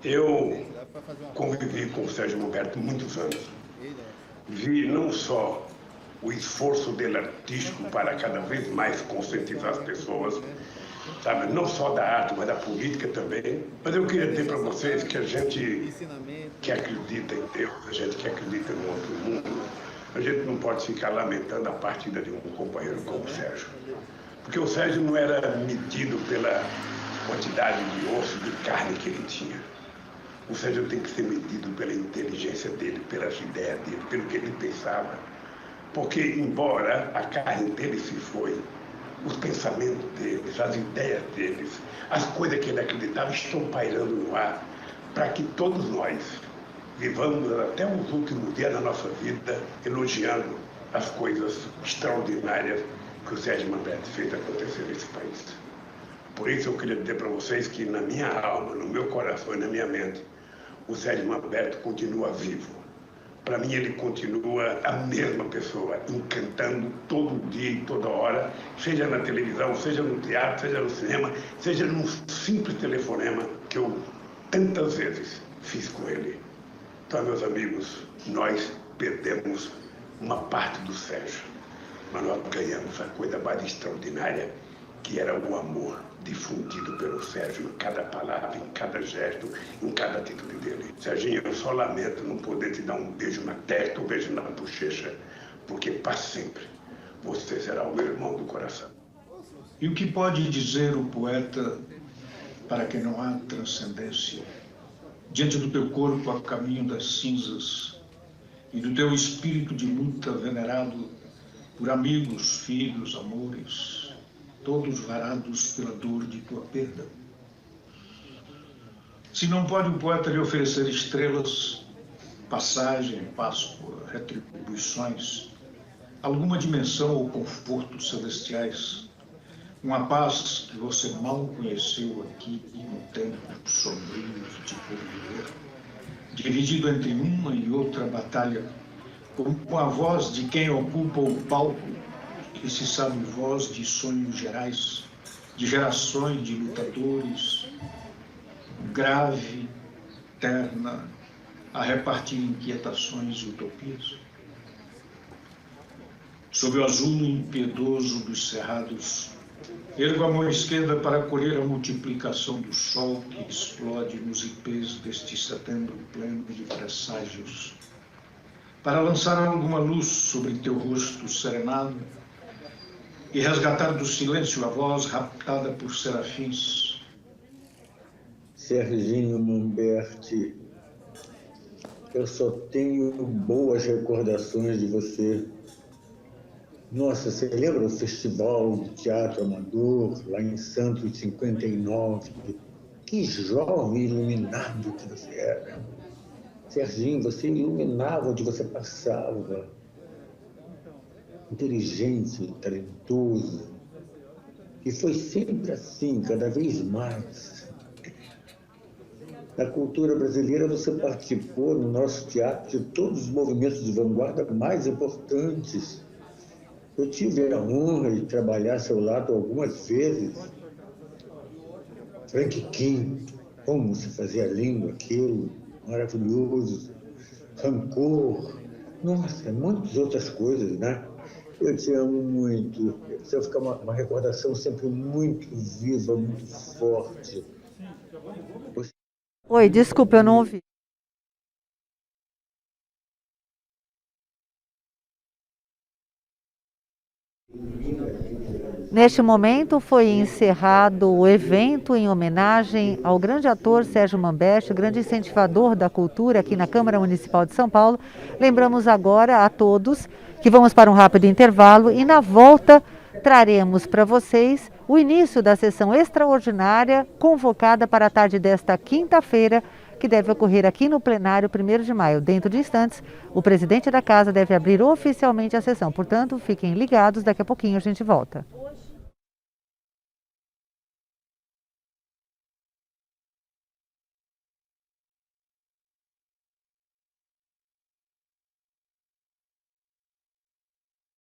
Eu convivi com o Sérgio Manberti muitos anos. Vi não só o esforço dele artístico para cada vez mais conscientizar as pessoas, sabe, não só da arte, mas da política também. Mas eu queria dizer para vocês que a gente que acredita em Deus, a gente que acredita no outro mundo, a gente não pode ficar lamentando a partida de um companheiro como o Sérgio. Porque o Sérgio não era medido pela quantidade de osso e de carne que ele tinha. O Sérgio tem que ser medido pela inteligência dele, pelas ideias dele, pelo que ele pensava. Porque, embora a carne dele se foi, os pensamentos deles, as ideias deles, as coisas que ele acreditava estão pairando no ar para que todos nós vivamos até os últimos dias da nossa vida elogiando as coisas extraordinárias que o Sérgio Manberti fez acontecer nesse país. Por isso eu queria dizer para vocês que na minha alma, no meu coração e na minha mente, o Sérgio Manberti continua vivo. Para mim ele continua a mesma pessoa, encantando todo dia e toda hora, seja na televisão, seja no teatro, seja no cinema, seja num simples telefonema que eu tantas vezes fiz com ele. Então, meus amigos, nós perdemos uma parte do Sérgio, mas nós ganhamos a coisa mais extraordinária, que era o amor difundido pelo Sérgio em cada palavra, em cada gesto, em cada atitude dele. Serginho, eu só lamento não poder te dar um beijo na testa, um beijo na bochecha, porque para sempre você será o meu irmão do coração. E o que pode dizer o poeta para que não há transcendência? Diante do teu corpo a caminho das cinzas e do teu espírito de luta venerado por amigos, filhos, amores, todos varados pela dor de tua perda. Se não pode o poeta lhe oferecer estrelas, passagem, Páscoa, retribuições, alguma dimensão ou confortos celestiais, uma paz que você mal conheceu aqui no tempo sombrio de porvir, dividido entre uma e outra batalha, com a voz de quem ocupa o palco, que se sabe voz de sonhos gerais, de gerações de lutadores, grave, terna, a repartir inquietações e utopias. Sob o azul impiedoso dos cerrados, ergo a mão esquerda para colher a multiplicação do sol que explode nos ipês deste setembro pleno de presságios, para lançar alguma luz sobre teu rosto serenado e resgatar do silêncio a voz raptada por serafins. Serginho Manberti, eu só tenho boas recordações de você. Nossa, você lembra do Festival de Teatro Amador, lá em Santos, em 59? Que jovem iluminado que você era. Serginho, você iluminava onde você passava. Inteligente, talentoso. E foi sempre assim, cada vez mais. Na cultura brasileira, você participou no nosso teatro de todos os movimentos de vanguarda mais importantes. Eu tive a honra de trabalhar ao seu lado algumas vezes. Frank King, como se fazia lindo aquilo, maravilhoso. Rancor, nossa, muitas outras coisas, né? Eu te amo muito. Você vai ficar uma recordação sempre muito viva, muito forte. Oi, desculpa, eu não ouvi. Neste momento foi encerrado o evento em homenagem ao grande ator Sérgio Manbete, grande incentivador da cultura aqui na Câmara Municipal de São Paulo. Lembramos agora a todos que vamos para um rápido intervalo e na volta traremos para vocês o início da sessão extraordinária convocada para a tarde desta quinta-feira, que deve ocorrer aqui no plenário 1º de maio. Dentro de instantes, o presidente da casa deve abrir oficialmente a sessão. Portanto, fiquem ligados, daqui a pouquinho a gente volta.